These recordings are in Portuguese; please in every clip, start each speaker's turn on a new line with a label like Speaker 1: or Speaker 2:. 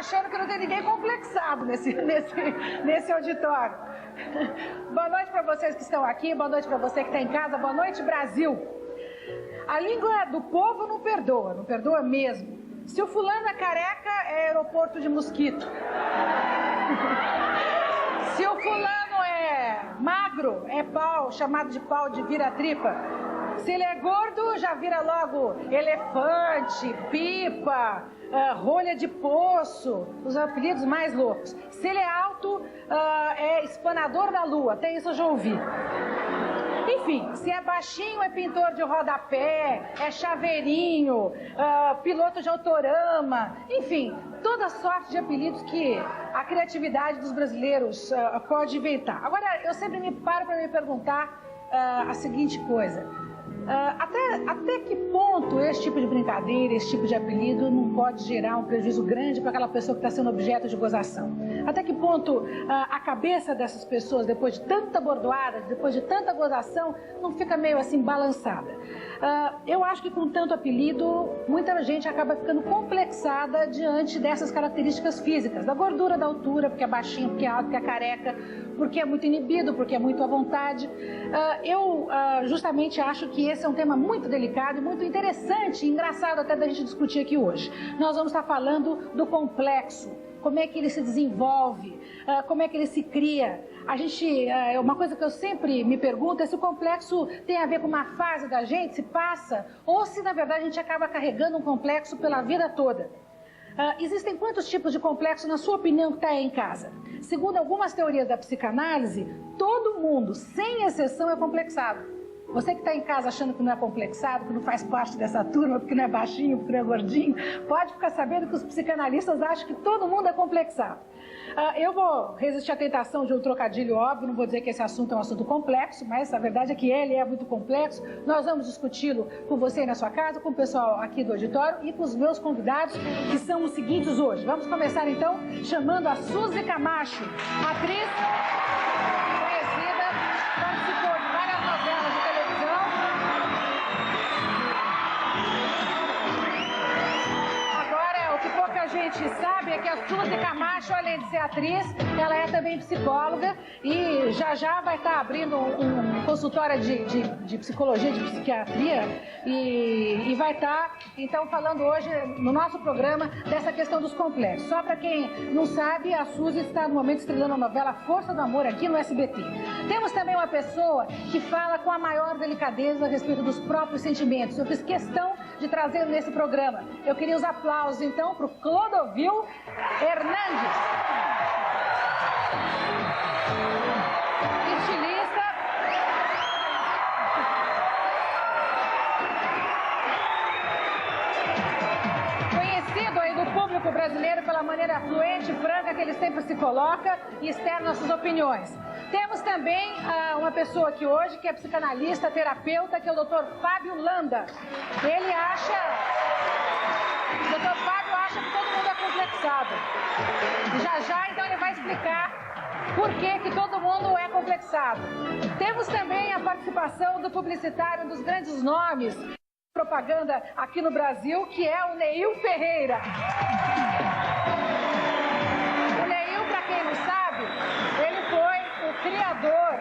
Speaker 1: achando que não tem ninguém complexado nesse auditório. Boa noite para vocês que estão aqui, boa noite para você que está em casa, boa noite, Brasil. A língua do povo não perdoa mesmo. Se o fulano é careca, é aeroporto de mosquito. Se o fulano é magro, é pau, chamado de pau de vira-tripa. Se ele é gordo, já vira logo elefante, pipa, rolha de poço, os apelidos mais loucos. Se ele é alto, é espanador da lua, até isso eu já ouvi. Enfim, se é baixinho, é pintor de rodapé, é chaveirinho, piloto de autorama, enfim, toda sorte de apelidos que a criatividade dos brasileiros pode inventar. Agora, eu sempre me paro para me perguntar a seguinte coisa. Até que ponto esse tipo de brincadeira, esse tipo de apelido não pode gerar um prejuízo grande para aquela pessoa que está sendo objeto de gozação? Até que ponto a cabeça dessas pessoas, depois de tanta bordoada, depois de tanta gozação, não fica meio assim balançada? Eu acho que com tanto apelido, muita gente acaba ficando complexada diante dessas características físicas, da gordura, da altura, porque é baixinho, porque é alto, porque é careca, porque é muito inibido, porque é muito à vontade. Eu justamente acho que esse é um tema muito delicado e muito interessante e engraçado até da gente discutir aqui hoje. Nós vamos estar falando do complexo, como é que ele se desenvolve, como é que ele se cria. Uma coisa que eu sempre me pergunto é se o complexo tem a ver com uma fase da gente, se passa, ou se na verdade a gente acaba carregando um complexo pela vida toda. Existem quantos tipos de complexo, na sua opinião, que está aí em casa? Segundo algumas teorias da psicanálise, todo mundo, sem exceção, é complexado. Você que está em casa achando que não é complexado, que não faz parte dessa turma, porque não é baixinho, porque não é gordinho, pode ficar sabendo que os psicanalistas acham que todo mundo é complexado. Eu vou resistir à tentação de um trocadilho óbvio, não vou dizer que esse assunto é um assunto complexo, mas a verdade é que ele é muito complexo. Nós vamos discuti-lo com você aí na sua casa, com o pessoal aqui do auditório e com os meus convidados, que são os seguintes hoje. Vamos começar então chamando a Suzy Camacho, atriz conhecida, participou de várias novelas de televisão. Agora, o que pouca gente sabe é que a Suzy Camacho, além de ser atriz, ela é também psicóloga e já vai estar abrindo um consultório de psicologia, de psiquiatria e vai estar, então, falando hoje no nosso programa dessa questão dos complexos. Só para quem não sabe, a Suzy está no momento estrelando a novela Força do Amor aqui no SBT. Temos também uma pessoa que fala com a maior delicadeza a respeito dos próprios sentimentos. Eu fiz questão de trazer nesse programa. Eu queria os aplausos, então, para o Clodovil Hernandes. Estilista. Conhecido aí do público brasileiro pela maneira fluente e franca que ele sempre se coloca e externa suas opiniões. Temos também uma pessoa aqui hoje que é psicanalista, terapeuta, que é o Dr. Fábio Landa. Ele acha... O Dr. Fábio acha que todo mundo é complexado. Já, então, ele vai explicar por que todo mundo é complexado. Temos também a participação do publicitário, um dos grandes nomes de propaganda aqui no Brasil, que é o Neil Ferreira. O Neil, para quem não sabe, ele foi o criador,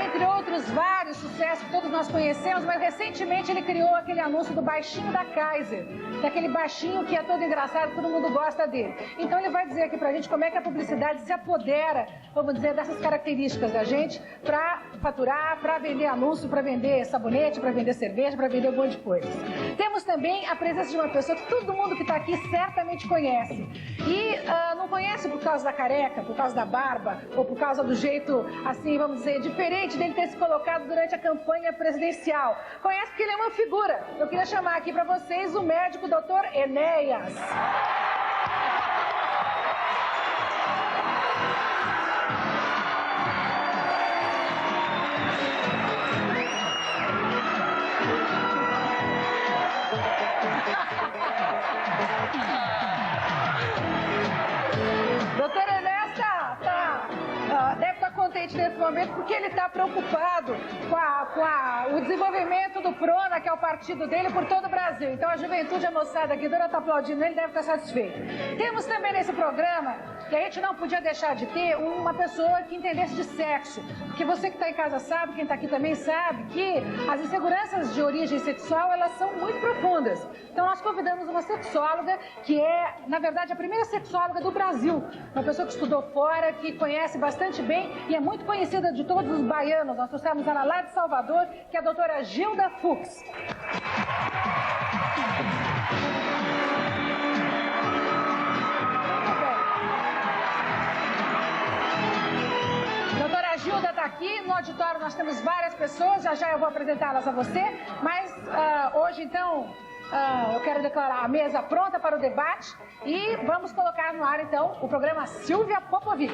Speaker 1: entre outros vários sucessos que todos nós conhecemos, mas recentemente ele criou aquele anúncio do baixinho da Kaiser, daquele baixinho que é todo engraçado, todo mundo gosta dele. Então ele vai dizer aqui pra gente como é que a publicidade se apodera, vamos dizer, dessas características da gente para faturar, para vender anúncio, para vender sabonete, para vender cerveja, para vender um monte de coisa. Temos também a presença de uma pessoa que todo mundo que está aqui certamente conhece. E não conhece por causa da careca, por causa da barba, ou por causa do jeito, assim, vamos dizer, diferente dele ter se colocado durante a campanha presidencial. Conhece porque ele é uma figura. Eu queria chamar aqui para vocês o médico Dr. Enéas. gente nesse momento porque ele está preocupado com o desenvolvimento do PRONA, que é o partido dele, por todo o Brasil. Então a juventude, a moçada aqui, toda está aplaudindo ele, deve estar satisfeito. Temos também nesse programa, que a gente não podia deixar de ter, uma pessoa que entendesse de sexo. Porque você que está em casa sabe, quem está aqui também sabe, que as inseguranças de origem sexual, elas são muito profundas. Então nós convidamos uma sexóloga, que é, na verdade, a primeira sexóloga do Brasil. Uma pessoa que estudou fora, que conhece bastante bem e é muito conhecida de todos os baianos. Nós trouxemos ela lá de Salvador, que é a doutora Gilda Fux. Doutora Gilda está aqui, no auditório nós temos várias pessoas, já eu vou apresentá-las a você, mas hoje então eu quero declarar a mesa pronta para o debate e vamos colocar no ar então o programa Silvia Popovic.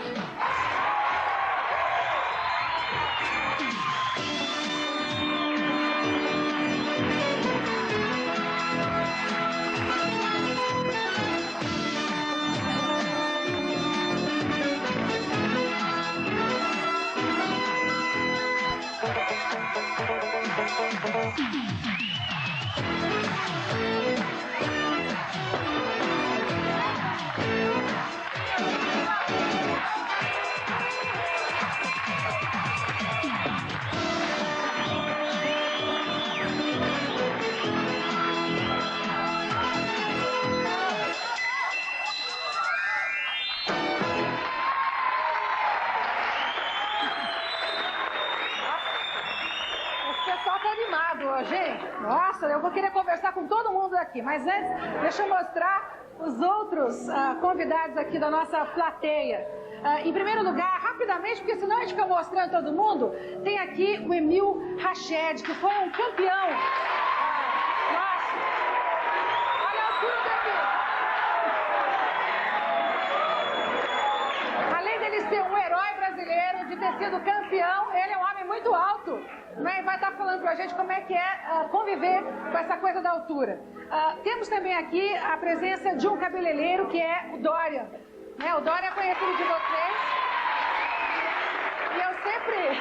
Speaker 1: Nossa, eu vou querer conversar com todo mundo aqui, mas antes, deixa eu mostrar os outros convidados aqui da nossa plateia. Em primeiro lugar, rapidamente, porque senão a gente fica mostrando todo mundo, tem aqui o Emil Rached, que foi um campeão. Nossa, olha a altura dele. Além dele ser um herói brasileiro, de ter sido campeão, ele é um homem muito alto. Né, e vai estar falando pra gente como é que é conviver com essa coisa da altura. Temos também aqui a presença de um cabeleireiro que é o Dória. Né, o Dória é conhecido de vocês. E eu sempre...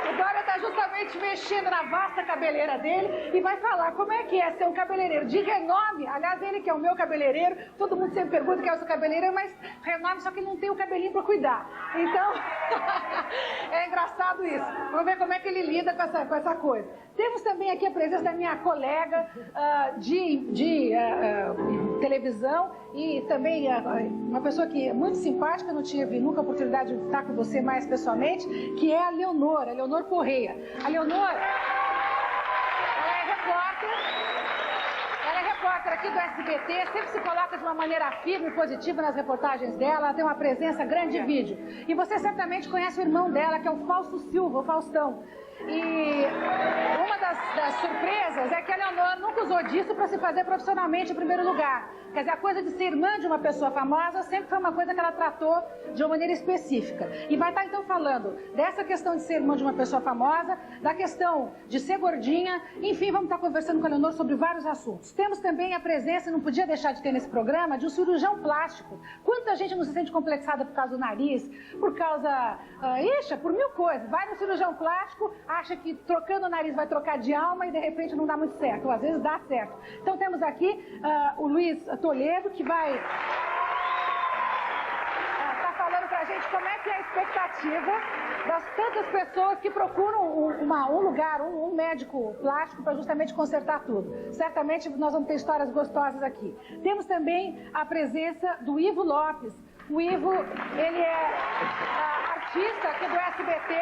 Speaker 1: O Dória está justamente mexendo na vasta cabeleira dele e vai falar como é que é ser um cabeleireiro de renome. Aliás, ele que é o meu cabeleireiro, todo mundo sempre pergunta quem é o seu cabeleireiro, mas renome, só que não tem o cabelinho para cuidar. Então, é engraçado isso. Vamos ver como é que ele lida com essa coisa. Temos também aqui a presença da minha colega de televisão e também uma pessoa que é muito simpática, não tive nunca a oportunidade de estar com você mais pessoalmente, que é a Leonor Correia. A Leonor, ela é repórter aqui do SBT, sempre se coloca de uma maneira firme e positiva nas reportagens dela, ela tem uma presença grande de vídeo. E você certamente conhece o irmão dela, que é o Fausto Silva, o Faustão. E uma das surpresas é que a Leonor nunca usou disso para se fazer profissionalmente em primeiro lugar. Quer dizer, a coisa de ser irmã de uma pessoa famosa sempre foi uma coisa que ela tratou de uma maneira específica. E vai estar então falando dessa questão de ser irmã de uma pessoa famosa, da questão de ser gordinha, enfim, vamos estar conversando com a Leonor sobre vários assuntos. Temos também a presença, não podia deixar de ter nesse programa, de um cirurgião plástico. Quanta gente não se sente complexada por causa do nariz, por causa, por mil coisas. Vai no cirurgião plástico, acha que trocando o nariz vai trocar de alma e de repente não dá muito certo, ou às vezes dá certo. Então temos aqui o Luiz Toledo, que vai estar falando pra gente como é que é a expectativa das tantas pessoas que procuram um lugar, um médico plástico para justamente consertar tudo. Certamente nós vamos ter histórias gostosas aqui. Temos também a presença do Ivo Lopes. O Ivo, ele é artista aqui do SBT.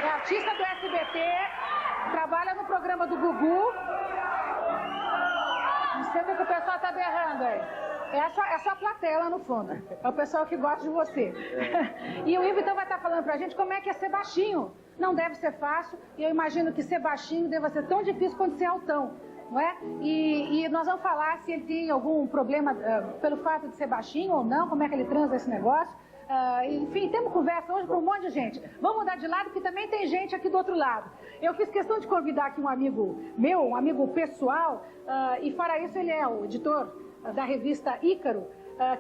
Speaker 1: É artista do SBT, trabalha no programa do Gugu. Não sei o que o pessoal está berrando aí. É só a plateia lá no fundo. É o pessoal que gosta de você. E o Ivo então vai estar falando pra gente como é que é ser baixinho. Não deve ser fácil. E eu imagino que ser baixinho deva ser tão difícil quanto ser altão. Não é? E nós vamos falar se ele tem algum problema pelo fato de ser baixinho ou não, como é que ele transa esse negócio. Enfim, temos conversa hoje com um monte de gente. Vamos mudar de lado, porque também tem gente aqui do outro lado. Eu fiz questão de convidar aqui um amigo meu, um amigo pessoal, e fora isso ele é o editor da revista Ícaro,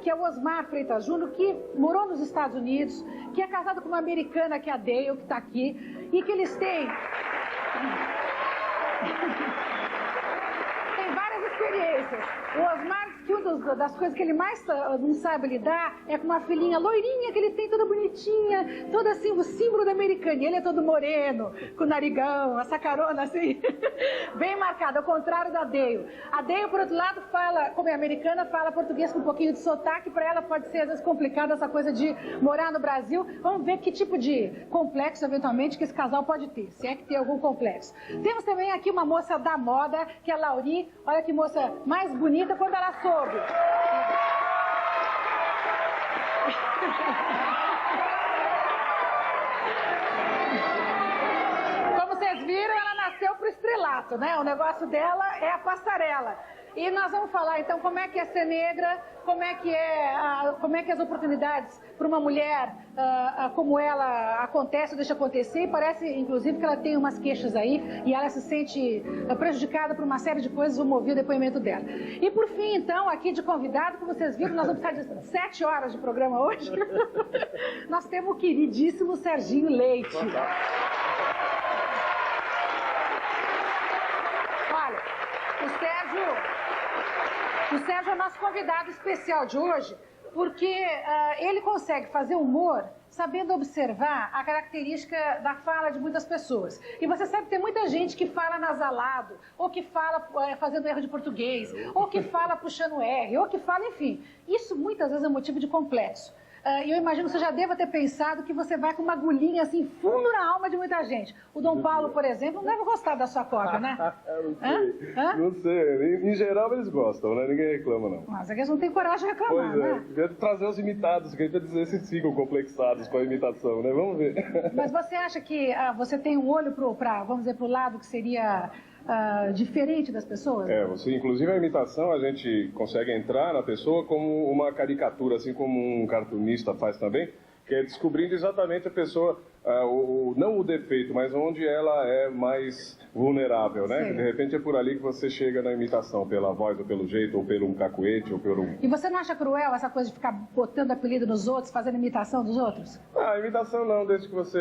Speaker 1: que é o Osmar Freitas Júnior, que morou nos Estados Unidos, que é casado com uma americana, que é a Dale, que está aqui, e que eles têm... Tem várias experiências. O Osmar diz que uma das coisas que ele mais não sabe lidar é com uma filhinha loirinha que ele tem, toda bonitinha, toda assim, o símbolo da americana. Ele é todo moreno, com narigão, essa carona assim, bem marcada, ao contrário da Dale. A Dale, por outro lado, fala, como é americana, fala português com um pouquinho de sotaque. Para ela pode ser, às vezes, complicado essa coisa de morar no Brasil. Vamos ver que tipo de complexo, eventualmente, que esse casal pode ter, se é que tem algum complexo. Temos também aqui uma moça da moda, que é a Lauri. Olha que moça mais bonita quando ela soube. Como vocês viram, ela nasceu pro estrelato, né? O negócio dela é a passarela. E nós vamos falar, então, como é que é ser negra, como é que as oportunidades para uma mulher como ela acontece ou deixa acontecer. E parece, inclusive, que ela tem umas queixas aí e ela se sente prejudicada por uma série de coisas. Vamos ouvir o depoimento dela. E, por fim, então, aqui de convidado, como vocês viram, nós vamos precisar de 7 horas de programa hoje. Nós temos o queridíssimo Serginho Leite. Olha, o Sérgio é o nosso convidado especial de hoje, porque ele consegue fazer humor sabendo observar a característica da fala de muitas pessoas. E você sabe que tem muita gente que fala nasalado, ou que fala fazendo erro de português, ou que fala puxando R, ou que fala, enfim. Isso muitas vezes é motivo de complexo. E eu imagino que você já deva ter pensado que você vai com uma agulhinha assim, fundo na alma de muita gente. O Dom Paulo, por exemplo, não deve gostar da sua cópia, né?
Speaker 2: Não sei. Não sei. Em geral eles gostam, né? Ninguém reclama, não.
Speaker 1: Mas é que eles não têm coragem de reclamar,
Speaker 2: pois é.
Speaker 1: né?
Speaker 2: Devia trazer os imitados, que a gente vai dizer se ficam complexados com a imitação, né? Vamos ver.
Speaker 1: Mas você acha que você tem um olho vamos dizer, pro lado que seria... diferente das pessoas?
Speaker 2: Você, inclusive a imitação a gente consegue entrar na pessoa como uma caricatura, assim como um cartunista faz também, que é descobrindo exatamente a pessoa, não o defeito, mas onde ela é mais vulnerável, né?
Speaker 1: Sim.
Speaker 2: De repente é por ali que você chega na imitação, pela voz, ou pelo jeito, ou pelo um cacuete, ou pelo...
Speaker 1: E você não acha cruel essa coisa de ficar botando apelido nos outros, fazendo imitação dos outros?
Speaker 2: Imitação não, desde que você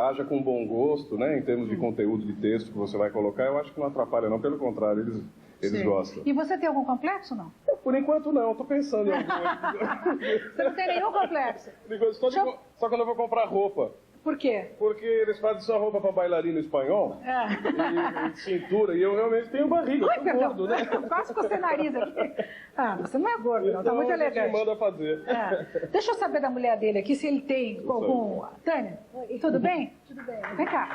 Speaker 2: haja com bom gosto, né? Em termos de conteúdo de texto que você vai colocar, eu acho que não atrapalha não, pelo contrário, eles gostam.
Speaker 1: E você tem algum complexo, não?
Speaker 2: Por enquanto não, tô pensando em
Speaker 1: Você não tem nenhum complexo?
Speaker 2: Só quando eu vou comprar roupa.
Speaker 1: Por quê?
Speaker 2: Porque eles fazem só roupa para bailarino espanhol, e cintura, e eu realmente tenho barriga, eu tô gordo, né?
Speaker 1: Quase ficou sem nariz aqui. Você não é gordo, não, tá
Speaker 2: Então,
Speaker 1: muito elegante.
Speaker 2: me manda fazer.
Speaker 1: Deixa eu saber da mulher dele aqui, se ele tem algum... Tânia, tudo bem?
Speaker 3: Tudo bem.
Speaker 1: Vem cá.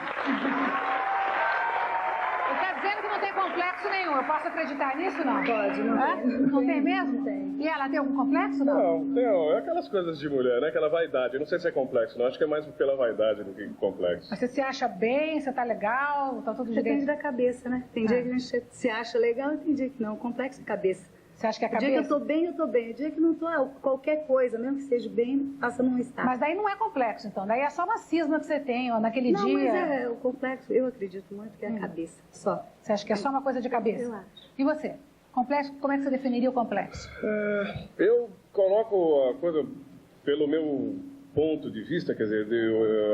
Speaker 1: Ele tá dizendo que não tem complexo nenhum. Eu posso acreditar nisso, não?
Speaker 3: Pode, não tem.
Speaker 1: Não tem mesmo?
Speaker 3: Não tem.
Speaker 1: E ela tem algum complexo, não?
Speaker 2: Não, é aquelas coisas de mulher, né? Aquela vaidade. Eu não sei se é complexo, não. Acho que é mais pela vaidade do que complexo.
Speaker 1: Mas você se acha bem, você tá legal, tá tudo
Speaker 3: Depende
Speaker 1: direito?
Speaker 3: da cabeça, né? Tem dia que a gente se acha legal e tem dia que não. Complexo é cabeça.
Speaker 1: Você acha que é a
Speaker 3: O dia que
Speaker 1: cabeça?
Speaker 3: eu tô bem, eu tô bem. O dia que não tô, qualquer coisa, mesmo que esteja bem, passa num estado.
Speaker 1: Mas daí não é complexo, então. Daí é só uma cisma que você tem, ó, naquele
Speaker 3: não,
Speaker 1: dia.
Speaker 3: mas o complexo, eu acredito muito que é a cabeça, só.
Speaker 1: Você acha que é só uma coisa de cabeça?
Speaker 3: Eu acho.
Speaker 1: E você? Complexo, como é que você definiria o complexo?
Speaker 2: Eu coloco a coisa pelo meu ponto de vista, quer dizer,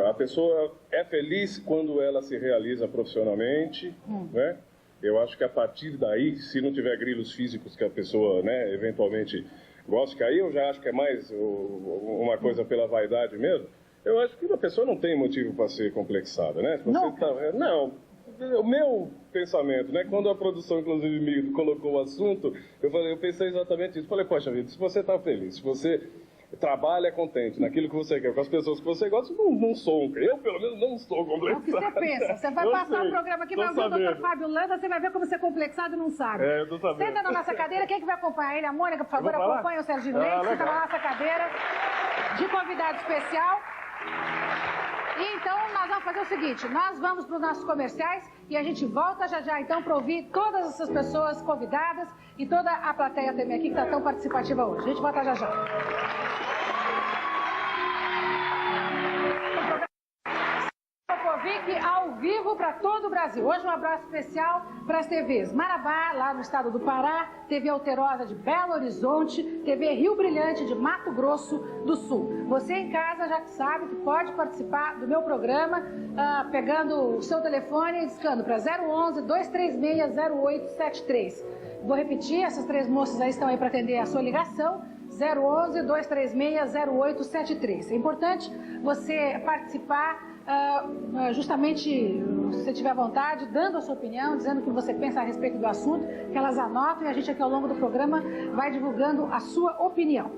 Speaker 2: a pessoa é feliz quando ela se realiza profissionalmente, né? Eu acho que a partir daí, se não tiver grilos físicos que a pessoa, né, eventualmente gosta, que aí eu já acho que é mais uma coisa pela vaidade mesmo, eu acho que a pessoa não tem motivo para ser complexada, né? Se você não, o meu pensamento, né? Quando a produção, inclusive, me colocou o assunto, eu pensei exatamente isso. Falei, poxa vida, se você está feliz, se você trabalha contente naquilo que você quer, com as pessoas que você gosta, não sou eu pelo menos não sou complexado.
Speaker 1: É o que você pensa. Você vai passar o programa aqui, vai ouvir o Dr. Fábio Landa, você vai ver como você é complexado e não sabe.
Speaker 2: Eu tô sabendo.
Speaker 1: Senta na nossa cadeira, quem é que vai acompanhar ele? A Mônica, por favor, acompanha o Serginho Leite, senta na nossa cadeira de convidado especial. E então nós vamos fazer o seguinte, nós vamos para os nossos comerciais e a gente volta já então para ouvir todas essas pessoas convidadas e toda a plateia também aqui que está tão participativa hoje. A gente volta já. live ao vivo para todo o Brasil. Hoje um abraço especial para as TVs Marabá, lá no estado do Pará, TV Alterosa de Belo Horizonte, TV Rio Brilhante de Mato Grosso do Sul. Você em casa já sabe que pode participar do meu programa pegando o seu telefone e discando para 011-236-0873. Vou repetir, essas três moças aí estão aí para atender a sua ligação. 011-236-0873. É importante você participar justamente, se você tiver vontade, dando a sua opinião, dizendo o que você pensa a respeito do assunto, que elas anotam e a gente aqui ao longo do programa vai divulgando a sua opinião.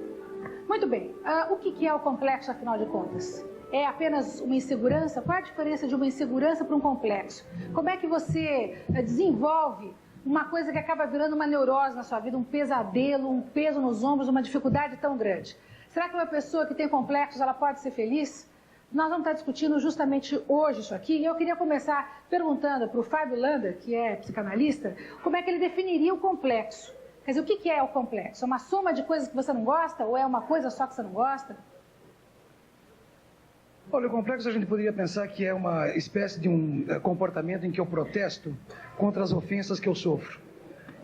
Speaker 1: Muito bem, o que é o complexo, afinal de contas? É apenas uma insegurança? Qual é a diferença de uma insegurança para um complexo? Como é que você desenvolve uma coisa que acaba virando uma neurose na sua vida, um pesadelo, um peso nos ombros, uma dificuldade tão grande? Será que uma pessoa que tem complexos, ela pode ser feliz? Nós vamos estar discutindo justamente hoje isso aqui, e eu queria começar perguntando para o Fábio Lander, que é psicanalista, como é que ele definiria o complexo. Quer dizer, o que é o complexo? É uma soma de coisas que você não gosta, ou é uma coisa só que você não gosta?
Speaker 4: Olha, o complexo a gente poderia pensar que é uma espécie de um comportamento em que eu protesto contra as ofensas que eu sofro.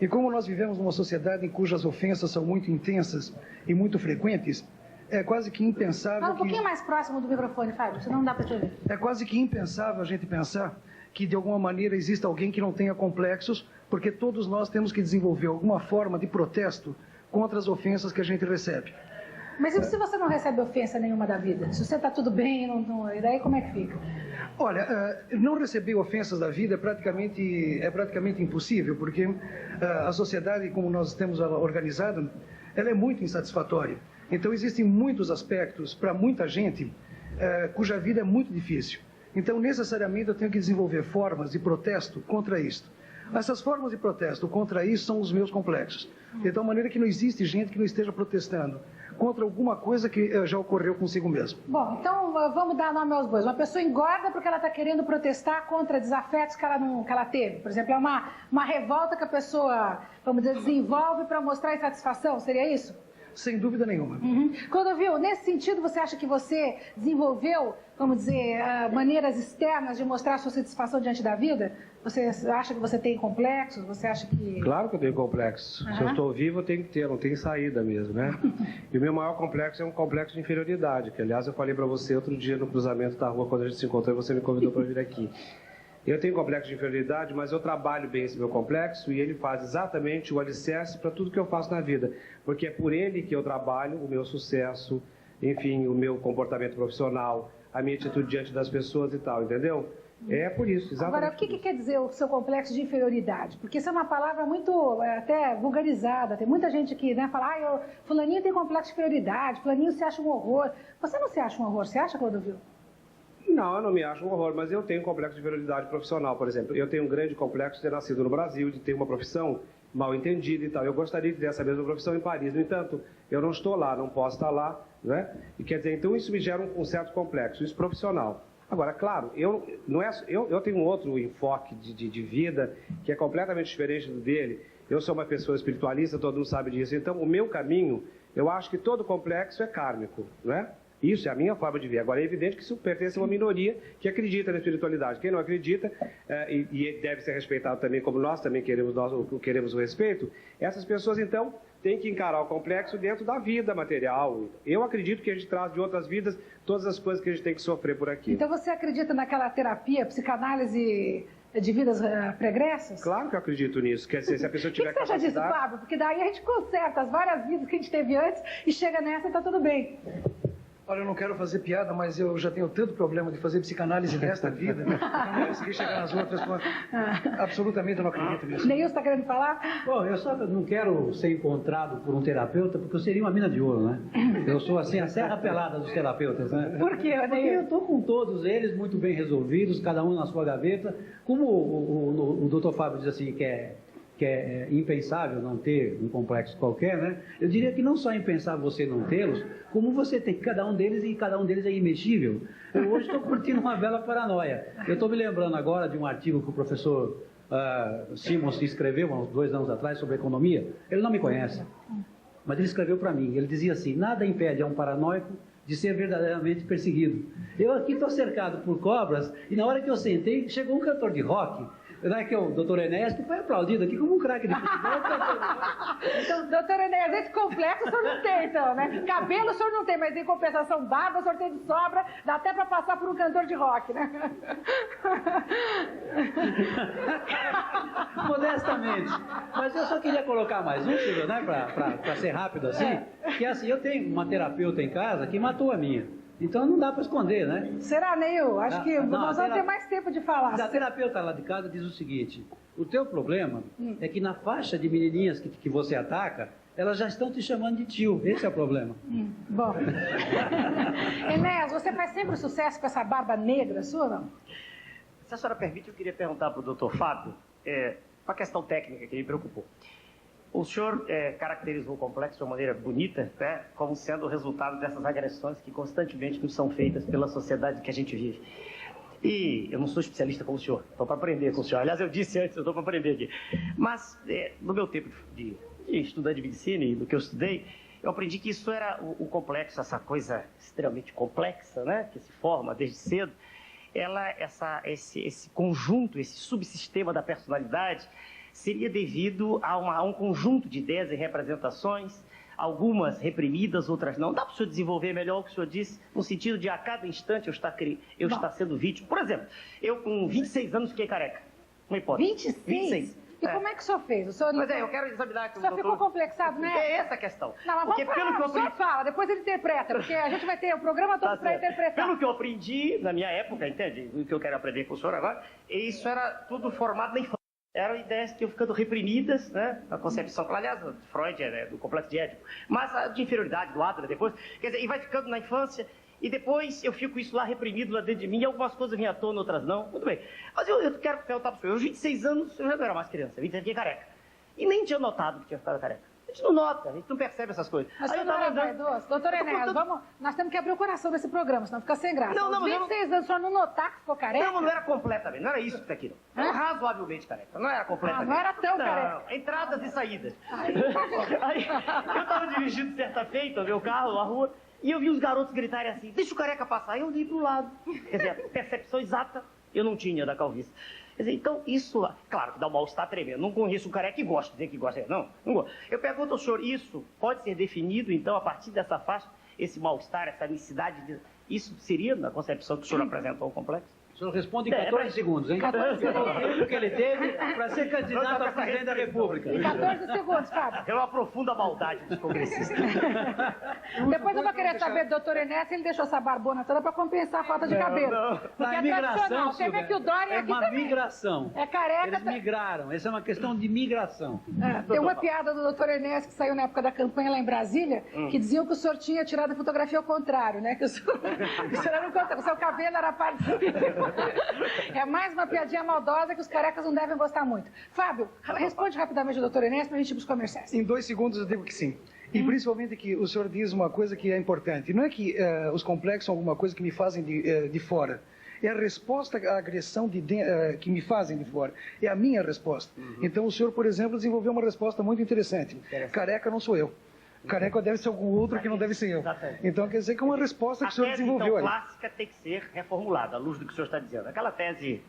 Speaker 4: E como nós vivemos numa sociedade em cujas ofensas são muito intensas e muito frequentes, é quase que impensável...
Speaker 1: Fala um pouquinho mais próximo do microfone, Fábio, senão não dá para te ouvir.
Speaker 4: É quase que impensável a gente pensar que de alguma maneira exista alguém que não tenha complexos, porque todos nós temos que desenvolver alguma forma de protesto contra as ofensas que a gente recebe.
Speaker 1: Mas e se você não recebe ofensa nenhuma da vida? Se você está tudo bem, e daí como é que fica?
Speaker 4: Olha, não receber ofensas da vida é praticamente impossível, porque a sociedade, como nós temos ela organizada, ela é muito insatisfatória. Então, existem muitos aspectos para muita gente cuja vida é muito difícil. Então, necessariamente, eu tenho que desenvolver formas de protesto contra isto. Essas formas de protesto contra isso são os meus complexos. De tal maneira que não existe gente que não esteja protestando contra alguma coisa que já ocorreu consigo mesmo.
Speaker 1: Bom, então vamos dar nome aos bois. Uma pessoa engorda porque ela está querendo protestar contra desafetos que ela teve. Por exemplo, é uma revolta que a pessoa, vamos dizer, desenvolve para mostrar insatisfação. Seria isso?
Speaker 4: Sem dúvida nenhuma.
Speaker 1: Clodovil, nesse sentido, você acha que você desenvolveu, vamos dizer, maneiras externas de mostrar a sua satisfação diante da vida? Você acha que você tem complexos? Você acha que...
Speaker 5: Claro que eu tenho complexos. Se eu estou vivo, eu tenho que ter, não tem saída mesmo, né? E o meu maior complexo é um complexo de inferioridade, que, aliás, eu falei para você outro dia no cruzamento da rua, quando a gente se encontrou, e você me convidou para vir aqui. Eu tenho complexo de inferioridade, mas eu trabalho bem esse meu complexo e ele faz exatamente o alicerce para tudo que eu faço na vida. Porque é por ele que eu trabalho o meu sucesso, enfim, o meu comportamento profissional, a minha atitude diante das pessoas e tal, entendeu? É por isso, exatamente.
Speaker 1: Agora, o que quer dizer o seu complexo de inferioridade? Porque isso é uma palavra muito, até vulgarizada. Tem muita gente que fala, fulaninho tem complexo de inferioridade, fulaninho se acha um horror. Você não se acha um horror, você acha, Clodovil?
Speaker 5: Não, eu não me acho um horror, mas eu tenho um complexo de inferioridade profissional, por exemplo. Eu tenho um grande complexo de ter nascido no Brasil, de ter uma profissão mal entendida e tal. Eu gostaria de ter essa mesma profissão em Paris. No entanto, eu não estou lá, não posso estar lá, né? E quer dizer, então isso me gera um certo complexo, isso profissional. Agora, claro, eu tenho um outro enfoque de vida que é completamente diferente do dele. Eu sou uma pessoa espiritualista, todo mundo sabe disso. Então, o meu caminho, eu acho que todo complexo é kármico, né? Isso é a minha forma de ver. Agora, é evidente que isso pertence a uma minoria que acredita na espiritualidade. Quem não acredita, e deve ser respeitado também, como nós também queremos o respeito, essas pessoas, então, têm que encarar o complexo dentro da vida material. Eu acredito que a gente traz de outras vidas todas as coisas que a gente tem que sofrer por aqui.
Speaker 1: Então, você acredita naquela terapia, psicanálise de vidas pregressas?
Speaker 5: Claro que eu acredito nisso. Quer dizer, se a pessoa tiver capacidade...
Speaker 1: O que você acha disso, Fábio? Porque daí a gente conserta as várias vidas que a gente teve antes e chega nessa e está tudo bem.
Speaker 4: Olha, eu não quero fazer piada, mas eu já tenho tanto problema de fazer psicanálise nesta vida, né? Eu não consegui chegar nas outras. Absolutamente eu não acredito nisso.
Speaker 1: Neilson está querendo falar?
Speaker 6: Bom, eu só não quero ser encontrado por um terapeuta, porque eu seria uma mina de ouro, né? Eu sou, assim, a serra pelada dos terapeutas, né?
Speaker 1: Por quê, Neilson?
Speaker 6: Porque eu estou com todos eles muito bem resolvidos, cada um na sua gaveta. Como o doutor Fábio diz assim, que é impensável não ter um complexo qualquer, né? Eu diria que não só é impensável você não tê-los, como você tem cada um deles e cada um deles é imexível. Eu hoje estou curtindo uma bela paranoia. Eu estou me lembrando agora de um artigo que o professor Simons escreveu há uns 2 anos atrás sobre economia. Ele não me conhece, mas ele escreveu para mim. Ele dizia assim: nada impede a um paranoico de ser verdadeiramente perseguido. Eu aqui estou cercado por cobras e na hora que eu sentei, chegou um cantor de rock, né, que é o Dr. Enéas, que foi aplaudido aqui como um craque de futebol.
Speaker 1: Então, doutor Enéas, esse complexo o senhor não tem, então, né? Cabelo o senhor não tem, mas em compensação, barba o senhor tem de sobra, dá até para passar por um cantor de rock, né?
Speaker 6: Modestamente. Mas eu só queria colocar mais um, Silvio, né, para ser rápido assim, que assim, eu tenho uma terapeuta em casa que matou a minha. Então não dá para esconder, né?
Speaker 1: Será, Neil? Acho que nós vamos ter mais tempo de falar.
Speaker 6: A terapeuta lá de casa diz o seguinte: o teu problema é que na faixa de menininhas que você ataca, elas já estão te chamando de tio. Esse é o problema.
Speaker 1: Bom. Enéas, você faz sempre sucesso com essa barba negra sua, não?
Speaker 7: Se a senhora permite, eu queria perguntar para o Dr. Fábio uma questão técnica que me preocupou. O senhor caracterizou o complexo de uma maneira bonita, né, como sendo o resultado dessas agressões que constantemente nos são feitas pela sociedade que a gente vive. E eu não sou especialista como o senhor, estou para aprender com o senhor. Aliás, eu disse antes, eu estou para aprender aqui. Mas, no meu tempo de estudante de medicina e do que eu estudei, eu aprendi que isso era o complexo, essa coisa extremamente complexa, né, que se forma desde cedo. Esse conjunto, esse subsistema da personalidade, seria devido a um conjunto de ideias e representações, algumas reprimidas, outras não. Dá para o senhor desenvolver melhor o que o senhor disse, no sentido de a cada instante eu estar sendo vítima? Por exemplo, eu com 26 anos fiquei careca. Uma hipótese.
Speaker 1: 26? E como é que o senhor fez? O senhor...
Speaker 7: Mas eu quero examinar aqui
Speaker 1: o senhor ficou complexado, né?
Speaker 7: É essa a questão.
Speaker 1: Não, mas
Speaker 7: porque
Speaker 1: vamos falar, o senhor fala, depois ele interpreta, porque a gente vai ter o programa todo para interpretar.
Speaker 7: Pelo que eu aprendi na minha época, entende? O que eu quero aprender com o senhor agora, isso era tudo formado na infância. Eram ideias que iam ficando reprimidas, né? A concepção, aliás, Freud é do complexo de Édipo, mas a de inferioridade do Adler depois, quer dizer, e vai ficando na infância, e depois eu fico isso lá reprimido lá dentro de mim, e algumas coisas vinham à tona, outras não. Muito bem. Mas eu quero perguntar para o senhor, aos 26 anos eu já não era mais criança, 26 anos fiquei careca. E nem tinha notado que tinha ficado careca. A gente não nota, a gente não percebe essas coisas.
Speaker 1: Mas você não era vaidoso? Doutor Enéas, nós temos que abrir o coração desse programa, senão fica sem graça. Aos 26 anos, o senhor não notar que ficou careca?
Speaker 7: Não era completamente, não era isso que está aqui, não. Era razoavelmente careca, não era completamente.
Speaker 1: Não era tão careca.
Speaker 7: Não, entradas e saídas. Aí, eu estava dirigindo certa feita, meu carro na rua, e eu vi os garotos gritarem assim, deixa o careca passar, e eu olhei para o lado. Quer dizer, a percepção exata eu não tinha da calvície. Quer dizer, então, isso, claro, que dá um mal-estar tremendo. Não conheço um careca que gosta, dizer que gosta. Não gosto. Eu pergunto ao senhor, isso pode ser definido, então, a partir dessa faixa, esse mal-estar, essa necessidade, isso seria, na concepção que o senhor apresentou ao complexo?
Speaker 6: O senhor responde em 14 segundos, hein? 14 segundos. O tempo que ele teve para ser candidato a presidente da República.
Speaker 1: Em 14 segundos, Fábio.
Speaker 7: É uma profunda maldade dos congressistas.
Speaker 1: Depois eu vou querer saber do doutor Enéas se ele deixou essa barbona toda para compensar a falta de cabelo. Porque é tradicional. Você vê que o Dória aqui também.
Speaker 6: É uma migração.
Speaker 1: É careca.
Speaker 6: Eles migraram. Essa é uma questão de migração.
Speaker 1: Tem uma piada do doutor Enéas que saiu na época da campanha lá em Brasília, que diziam que o senhor tinha tirado a fotografia ao contrário, né? Que o senhor era no contrário, o seu cabelo era parecido. É mais uma piadinha maldosa que os carecas não devem gostar muito. Fábio, responde rapidamente ao doutor Enéas para a gente ir para os comerciais.
Speaker 4: Em 2 segundos eu digo que sim. E principalmente que o senhor diz uma coisa que é importante. Não é que os complexos são alguma coisa que me fazem de fora. É a resposta à agressão que me fazem de fora. É a minha resposta. Então o senhor, por exemplo, desenvolveu uma resposta muito interessante. Careca não sou eu. Careca deve ser algum outro que não deve ser eu.
Speaker 7: Exatamente.
Speaker 4: Então quer dizer que é uma resposta que o senhor desenvolveu aí.
Speaker 7: A tese clássica tem que ser reformulada, à luz do que o senhor está dizendo. Aquela tese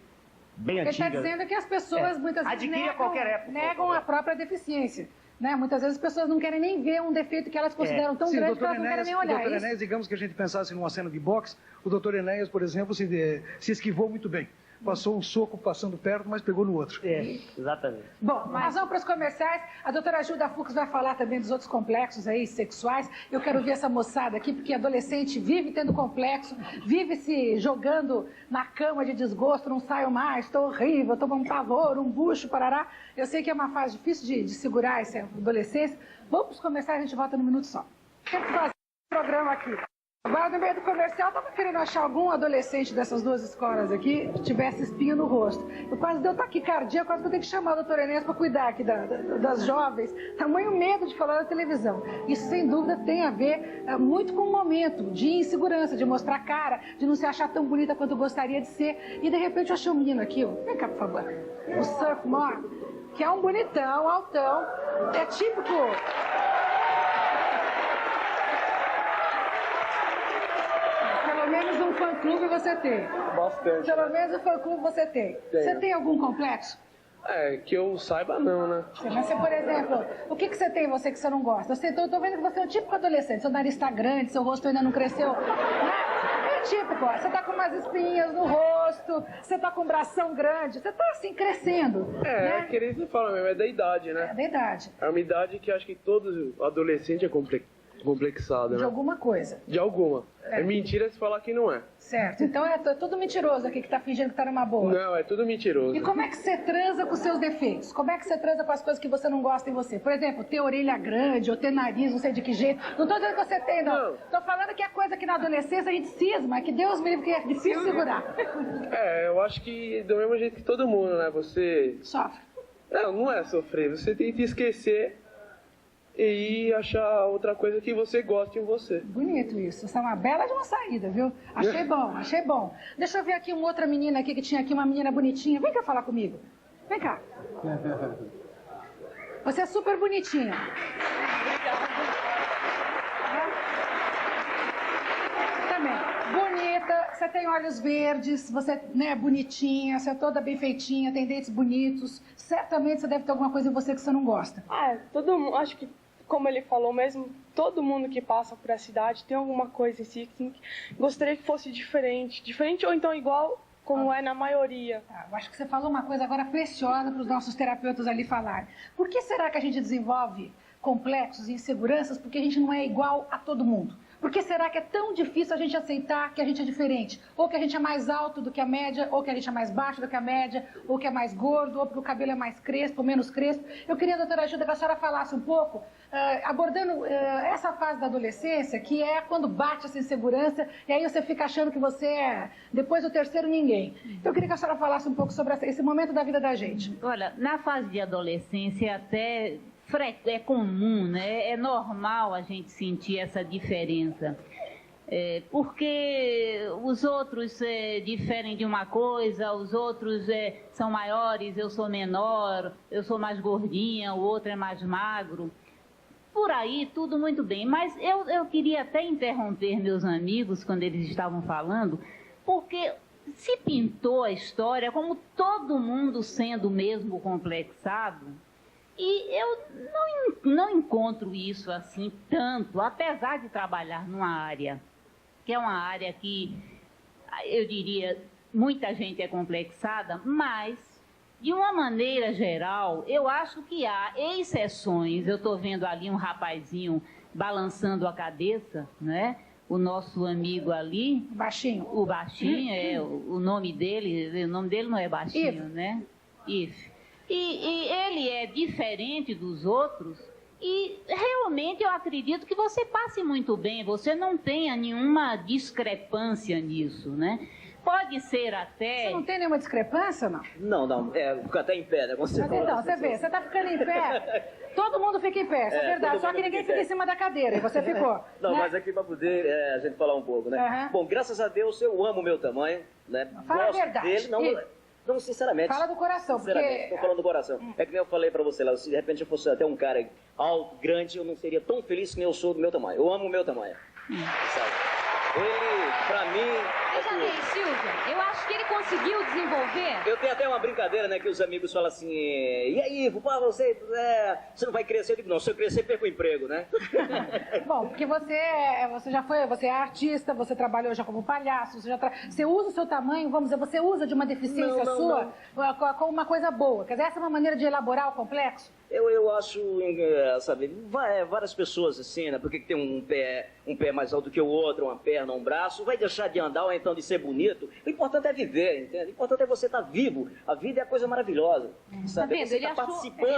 Speaker 7: bem
Speaker 1: antiga.
Speaker 7: Ele
Speaker 1: está dizendo que as pessoas muitas vezes negam a própria deficiência. Né? Muitas vezes as pessoas não querem nem ver um defeito que elas consideram tão grande que elas não querem nem olhar.
Speaker 4: O doutor Enéas, digamos que a gente pensasse numa cena de boxe, o doutor Enéas, por exemplo, se esquivou muito bem. Passou um soco passando perto, mas pegou no outro.
Speaker 7: Exatamente.
Speaker 1: Bom, nós vamos para os comerciais. A doutora Gilda Fux vai falar também dos outros complexos aí, sexuais. Eu quero ver essa moçada aqui, porque adolescente vive tendo complexo, vive se jogando na cama de desgosto, não saio mais, estou horrível, estou com um pavor, um bucho, parará. Eu sei que é uma fase difícil de segurar essa adolescência. Vamos para os comerciais, a gente volta num minuto só. Quero fazer um programa aqui. Agora, no meio do comercial, estava querendo achar algum adolescente dessas duas escolas aqui que tivesse espinho no rosto. Eu quase deu taquicardia, quase que eu tenho que chamar o doutor Enéas para cuidar aqui das jovens. Tamanho medo de falar na televisão. Isso, sem dúvida, tem a ver muito com o momento de insegurança, de mostrar cara, de não se achar tão bonita quanto gostaria de ser. E, de repente, eu achei um menino aqui, ó. Vem cá, por favor. O Surfmore, que é um bonitão, altão. É típico... menos um fã-clube você tem.
Speaker 8: Bastante.
Speaker 1: Pelo menos um fã-clube você tem.
Speaker 8: Tenho.
Speaker 1: Você tem algum complexo?
Speaker 8: Que eu saiba não, né?
Speaker 1: Mas você, por exemplo, o que você tem você que você não gosta? Eu tô vendo que você é um típico adolescente, seu nariz está grande, seu rosto ainda não cresceu. É típico, ó. Você tá com umas espinhas no rosto, você tá com um bração grande, você tá assim, crescendo. Né?
Speaker 8: Que eles não falam mesmo, é da idade, né?
Speaker 1: É da idade.
Speaker 8: É uma idade que acho que todo adolescente é complexado, né?
Speaker 1: De alguma coisa.
Speaker 8: De alguma. É mentira se falar que não é.
Speaker 1: Certo, então é tudo mentiroso aqui que tá fingindo que tá numa boa.
Speaker 8: Não, é tudo mentiroso.
Speaker 1: E como é que você transa com os seus defeitos? Como é que você transa com as coisas que você não gosta em você? Por exemplo, ter orelha grande ou ter nariz, não sei de que jeito. Não tô dizendo que você tem, não. Tô falando que é coisa que na adolescência a gente cisma, que Deus me livre, que é difícil segurar.
Speaker 8: Eu acho que do mesmo jeito que todo mundo, né? Você...
Speaker 1: Sofre.
Speaker 8: Não é sofrer. Você tem que esquecer e achar outra coisa que você goste em você.
Speaker 1: Bonito isso. Essa é uma bela de uma saída, viu? Achei bom, achei bom. Deixa eu ver aqui uma outra menina aqui, que tinha aqui uma menina bonitinha. Vem cá falar comigo. Vem cá. Você é super bonitinha. Também. Bonita, você tem olhos verdes, você é bonitinha, você é toda bem feitinha, tem dentes bonitos. Certamente você deve ter alguma coisa em você que você não gosta.
Speaker 9: Todo mundo, acho que, como ele falou mesmo, todo mundo que passa por essa cidade tem alguma coisa em si que gostaria que fosse diferente. Diferente ou então igual como é na maioria.
Speaker 1: Eu acho que você falou uma coisa agora preciosa para os nossos terapeutas ali falarem. Por que será que a gente desenvolve complexos e inseguranças? Porque a gente não é igual a todo mundo. Por que será que é tão difícil a gente aceitar que a gente é diferente? Ou que a gente é mais alto do que a média, ou que a gente é mais baixo do que a média, ou que é mais gordo, ou que o cabelo é mais crespo, ou menos crespo. Eu queria, doutora Gilda, que a senhora falasse um pouco, abordando essa fase da adolescência, que é quando bate essa insegurança, e aí você fica achando que você é, depois do terceiro, ninguém. Então, eu queria que a senhora falasse um pouco sobre esse momento da vida da gente.
Speaker 10: Olha, na fase de adolescência, até... é comum, né? É normal a gente sentir essa diferença. Porque os outros diferem de uma coisa, os outros são maiores, eu sou menor, eu sou mais gordinha, o outro é mais magro. Por aí, tudo muito bem. Mas eu queria até interromper meus amigos quando eles estavam falando, porque se pintou a história como todo mundo sendo mesmo complexado. E eu não encontro isso assim tanto, apesar de trabalhar numa área, que é uma área que, eu diria, muita gente é complexada, mas, de uma maneira geral, eu acho que há exceções. Eu estou vendo ali um rapazinho balançando a cabeça, né? O nosso amigo ali...
Speaker 1: Baixinho.
Speaker 10: O Baixinho, o nome dele não é Baixinho, né? If. E ele é diferente dos outros e realmente eu acredito que você passe muito bem, você não tenha nenhuma discrepância nisso, né? Pode ser até...
Speaker 1: Você não tem nenhuma discrepância, não?
Speaker 11: Não, fica até em pé, né? Você
Speaker 1: então, você vê, você tá ficando em pé, todo mundo fica em pé, isso é verdade, só que ninguém fica em cima da cadeira, e você ficou.
Speaker 11: Não,
Speaker 1: né?
Speaker 11: mas aqui para poder a gente falar um pouco, né? Bom, graças a Deus eu amo o meu tamanho, né?
Speaker 1: Fala
Speaker 11: gosto
Speaker 1: a verdade.
Speaker 11: dele, não, sinceramente.
Speaker 1: Fala do coração, porque...
Speaker 11: Tô falando do coração. É que nem eu falei pra você lá, se de repente eu fosse até um cara alto, grande, eu não seria tão feliz que nem eu sou do meu tamanho. Eu amo o meu tamanho. Sabe? Ele, pra mim...
Speaker 12: Veja bem, Silvia, eu acho que ele conseguiu desenvolver...
Speaker 11: Eu tenho até uma brincadeira, né, que os amigos falam assim, e aí, você não vai crescer? Eu digo, não, se eu crescer, perco o emprego, né?
Speaker 1: Bom, porque você é artista, você trabalhou já como palhaço, você usa o seu tamanho, vamos dizer, você usa de uma deficiência sua como uma coisa boa. Quer dizer, essa é uma maneira de elaborar o complexo?
Speaker 11: Eu acho, sabe, várias pessoas assim, né, porque tem um pé mais alto que o outro, uma perna, um braço, vai deixar de andar ou então de ser bonito. O importante é viver, entende? O importante é você estar vivo. A vida é a coisa maravilhosa. Sabe?
Speaker 12: Tá vendo? Ele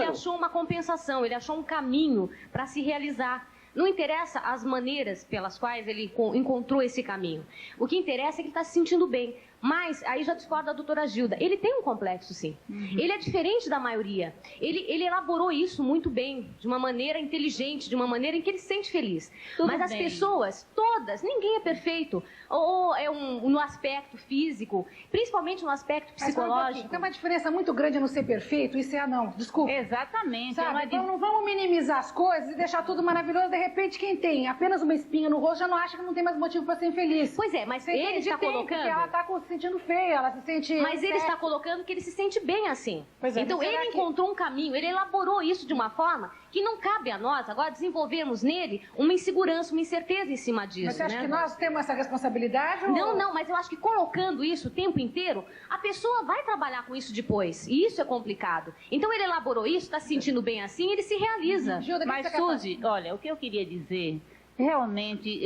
Speaker 12: achou uma compensação, ele achou um caminho para se realizar. Não interessa as maneiras pelas quais ele encontrou esse caminho. O que interessa é que ele está se sentindo bem. Mas, aí já discordo da doutora Gilda, ele tem um complexo, sim. Ele é diferente da maioria. Ele elaborou isso muito bem, de uma maneira inteligente, de uma maneira em que ele se sente feliz. Mas as pessoas, todas, ninguém é perfeito. Ou é no aspecto físico, principalmente no aspecto psicológico.
Speaker 1: Tem uma diferença muito grande no ser perfeito e ser não. Desculpa.
Speaker 10: Exatamente.
Speaker 1: Sabe? Então não vamos minimizar as coisas e deixar tudo maravilhoso. De repente, quem tem apenas uma espinha no rosto já não acha que não tem mais motivo para ser infeliz.
Speaker 12: Pois é, mas ele está colocando...
Speaker 1: Porque ela está se sentindo feia, ela se sente...
Speaker 12: Mas ele está colocando que ele se sente bem assim.
Speaker 1: Pois é,
Speaker 12: então ele encontrou um caminho, ele elaborou isso de uma forma que não cabe a nós agora desenvolvermos nele uma insegurança, uma incerteza em cima disso.
Speaker 1: Mas você acha
Speaker 12: né?
Speaker 1: que nós temos essa responsabilidade?
Speaker 12: Não, mas eu acho que colocando isso o tempo inteiro, a pessoa vai trabalhar com isso depois. E isso é complicado. Então ele elaborou isso, está se sentindo bem assim, ele se realiza.
Speaker 10: Mas, Suzy, olha, o que eu queria dizer, realmente,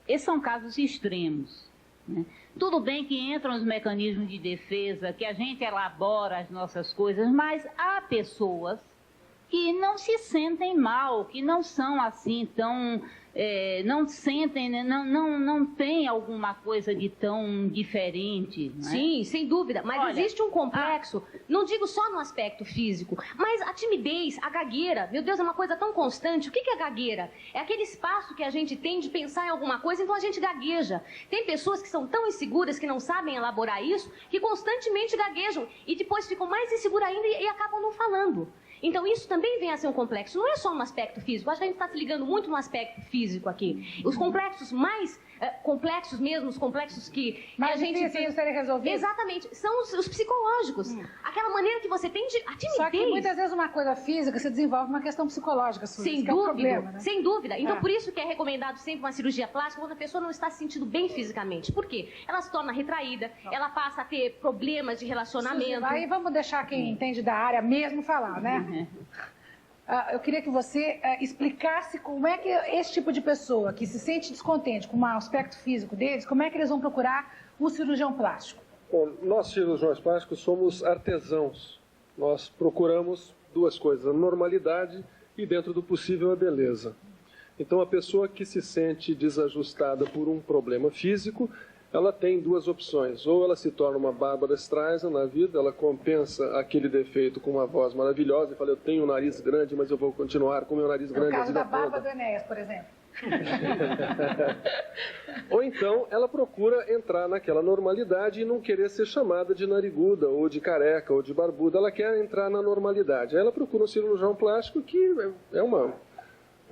Speaker 10: esses são casos extremos. Né? Tudo bem que entram os mecanismos de defesa, que a gente elabora as nossas coisas, mas há pessoas que não se sentem mal, que não são assim tão... não sentem, né? não tem alguma coisa de tão diferente. Né?
Speaker 12: Sim, sem dúvida. Mas olha, existe um complexo, não digo só no aspecto físico, mas a timidez, a gagueira, meu Deus, é uma coisa tão constante. O que é gagueira? É aquele espaço que a gente tem de pensar em alguma coisa, então a gente gagueja. Tem pessoas que são tão inseguras, que não sabem elaborar isso, que constantemente gaguejam e depois ficam mais inseguras ainda e acabam não falando. Então, isso também vem a ser um complexo. Não é só no aspecto físico. Acho que a gente está se ligando muito no aspecto físico aqui. Os complexos mais complexos mesmo, os complexos que a gente vê...
Speaker 1: de serem resolvidos?
Speaker 12: Exatamente. São os psicológicos. Aquela maneira que você tem de... A timidez.
Speaker 1: Só que muitas vezes uma coisa física se desenvolve uma questão psicológica.
Speaker 12: Sem dúvida. É um problema, né? Sem dúvida. Então, por isso que é recomendado sempre uma cirurgia plástica quando a pessoa não está se sentindo bem fisicamente. Por quê? Ela se torna retraída, ela passa a ter problemas de relacionamento.
Speaker 1: Aí vamos deixar quem entende da área mesmo falar, né? Eu queria que você explicasse como é que esse tipo de pessoa que se sente descontente com o aspecto físico deles, como é que eles vão procurar um cirurgião plástico?
Speaker 13: Bom, nós cirurgiões plásticos somos artesãos. Nós procuramos duas coisas, a normalidade e, dentro do possível, a beleza. Então, a pessoa que se sente desajustada por um problema físico, ela tem duas opções. Ou ela se torna uma Bárbara Streisand na vida, ela compensa aquele defeito com uma voz maravilhosa e fala, eu tenho um nariz grande, mas eu vou continuar com o meu nariz grande a vida toda.
Speaker 1: No caso da barba do Enéas, por exemplo.
Speaker 13: Ou então ela procura entrar naquela normalidade e não querer ser chamada de nariguda, ou de careca, ou de barbuda. Ela quer entrar na normalidade. Aí ela procura um cirurgião plástico que é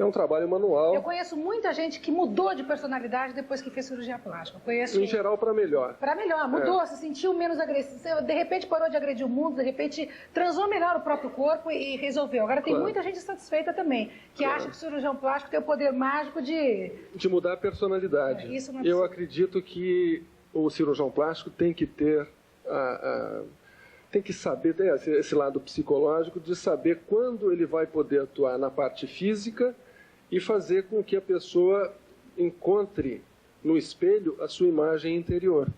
Speaker 13: um trabalho manual.
Speaker 1: Eu conheço muita gente que mudou de personalidade depois que fez cirurgia plástica.
Speaker 13: Em geral, para melhor.
Speaker 1: Para melhor, mudou, se sentiu menos agressivo, de repente parou de agredir o mundo, de repente transou melhor o próprio corpo e resolveu. Agora tem muita gente satisfeita também, que acha que o cirurgião plástico tem o poder mágico de
Speaker 13: mudar a personalidade.
Speaker 1: Isso não é
Speaker 13: Eu acredito que o cirurgião plástico tem que ter tem que saber, esse lado psicológico, de saber quando ele vai poder atuar na parte física e fazer com que a pessoa encontre no espelho a sua imagem interior,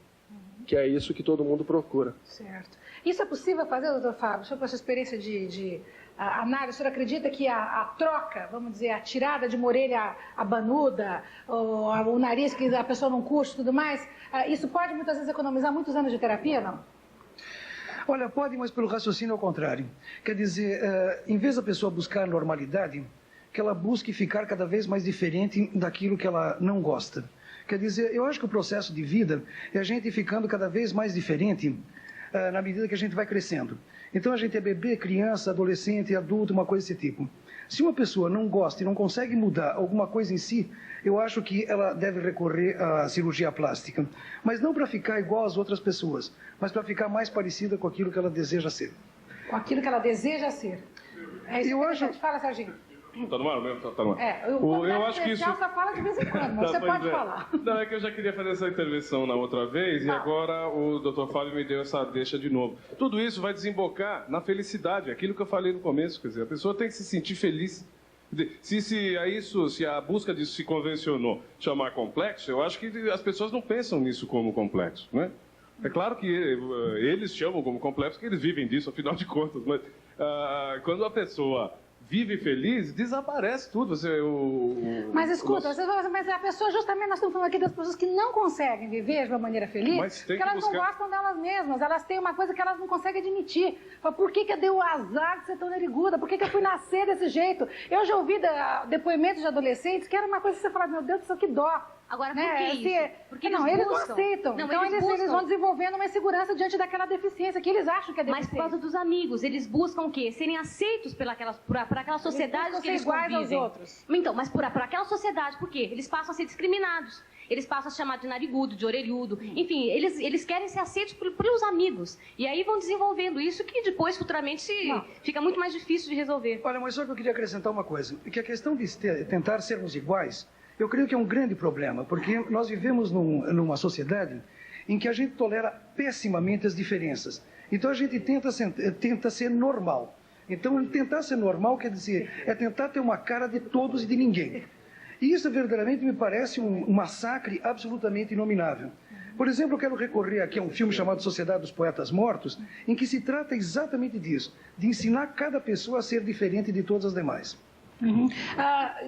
Speaker 13: que é isso que todo mundo procura.
Speaker 1: Certo. Isso é possível fazer, doutor Fábio? O senhor, com a sua experiência de análise, o senhor acredita que a troca, vamos dizer, a tirada de uma orelha abanuda, ou o nariz que a pessoa não curte e tudo mais, isso pode muitas vezes economizar muitos anos de terapia, não?
Speaker 4: Olha, pode, mas pelo raciocínio ao contrário. Quer dizer, em vez da pessoa buscar normalidade, que ela busque ficar cada vez mais diferente daquilo que ela não gosta. Quer dizer, eu acho que o processo de vida é a gente ficando cada vez mais diferente na medida que a gente vai crescendo. Então a gente é bebê, criança, adolescente, adulto, uma coisa desse tipo. Se uma pessoa não gosta e não consegue mudar alguma coisa em si, eu acho que ela deve recorrer à cirurgia plástica. Mas não para ficar igual às outras pessoas, mas para ficar mais parecida com aquilo que ela deseja ser.
Speaker 1: Com aquilo que ela deseja ser. É isso que a gente fala, Serginho.
Speaker 2: Tá no ar mesmo? Tá no ar.
Speaker 1: Eu acho que isso... só fala de vez em quando, mas você pode falar.
Speaker 2: Não, é que eu já queria fazer essa intervenção na outra vez e agora o Dr. Fábio me deu essa deixa de novo. Tudo isso vai desembocar na felicidade, aquilo que eu falei no começo, quer dizer, a pessoa tem que se sentir feliz. Se a busca disso se convencionou chamar complexo, eu acho que as pessoas não pensam nisso como complexo, né? É claro que eles chamam como complexo porque eles vivem disso, afinal de contas, mas quando a pessoa vive feliz, desaparece tudo.
Speaker 1: Mas escuta, mas a pessoa, justamente, nós estamos falando aqui das pessoas que não conseguem viver de uma maneira feliz, porque elas não gostam delas mesmas, elas têm uma coisa que elas não conseguem admitir. Por que eu dei o azar de ser tão nariguda? Por que eu fui nascer desse jeito? Eu já ouvi depoimentos de adolescentes que era uma coisa que você fala, meu Deus do céu, que dó.
Speaker 12: Agora, por que isso? Porque
Speaker 1: eles não aceitam.
Speaker 12: Não,
Speaker 1: então eles vão desenvolvendo uma insegurança diante daquela deficiência que eles acham que é deficiência.
Speaker 12: Mas por causa dos amigos, eles buscam o quê? Serem aceitos por aquela sociedade que eles
Speaker 1: iguais
Speaker 12: convivem.
Speaker 1: aos outros.
Speaker 12: Então, mas por aquela sociedade, por quê? Eles passam a ser discriminados. Eles passam a se chamar de narigudo, de orelhudo. Enfim, eles querem ser aceitos pelos amigos. E aí vão desenvolvendo isso que depois, futuramente, fica muito mais difícil de resolver.
Speaker 4: Olha, mas só que eu queria acrescentar uma coisa. Que a questão de tentar sermos iguais, eu creio que é um grande problema. Porque nós vivemos numa sociedade em que a gente tolera pessimamente as diferenças. Então a gente tenta ser normal. Então tentar ser normal quer dizer, é tentar ter uma cara de todos e de ninguém. E isso verdadeiramente me parece um massacre absolutamente inominável. Por exemplo, eu quero recorrer aqui a um filme chamado Sociedade dos Poetas Mortos, em que se trata exatamente disso, de ensinar cada pessoa a ser diferente de todas as demais.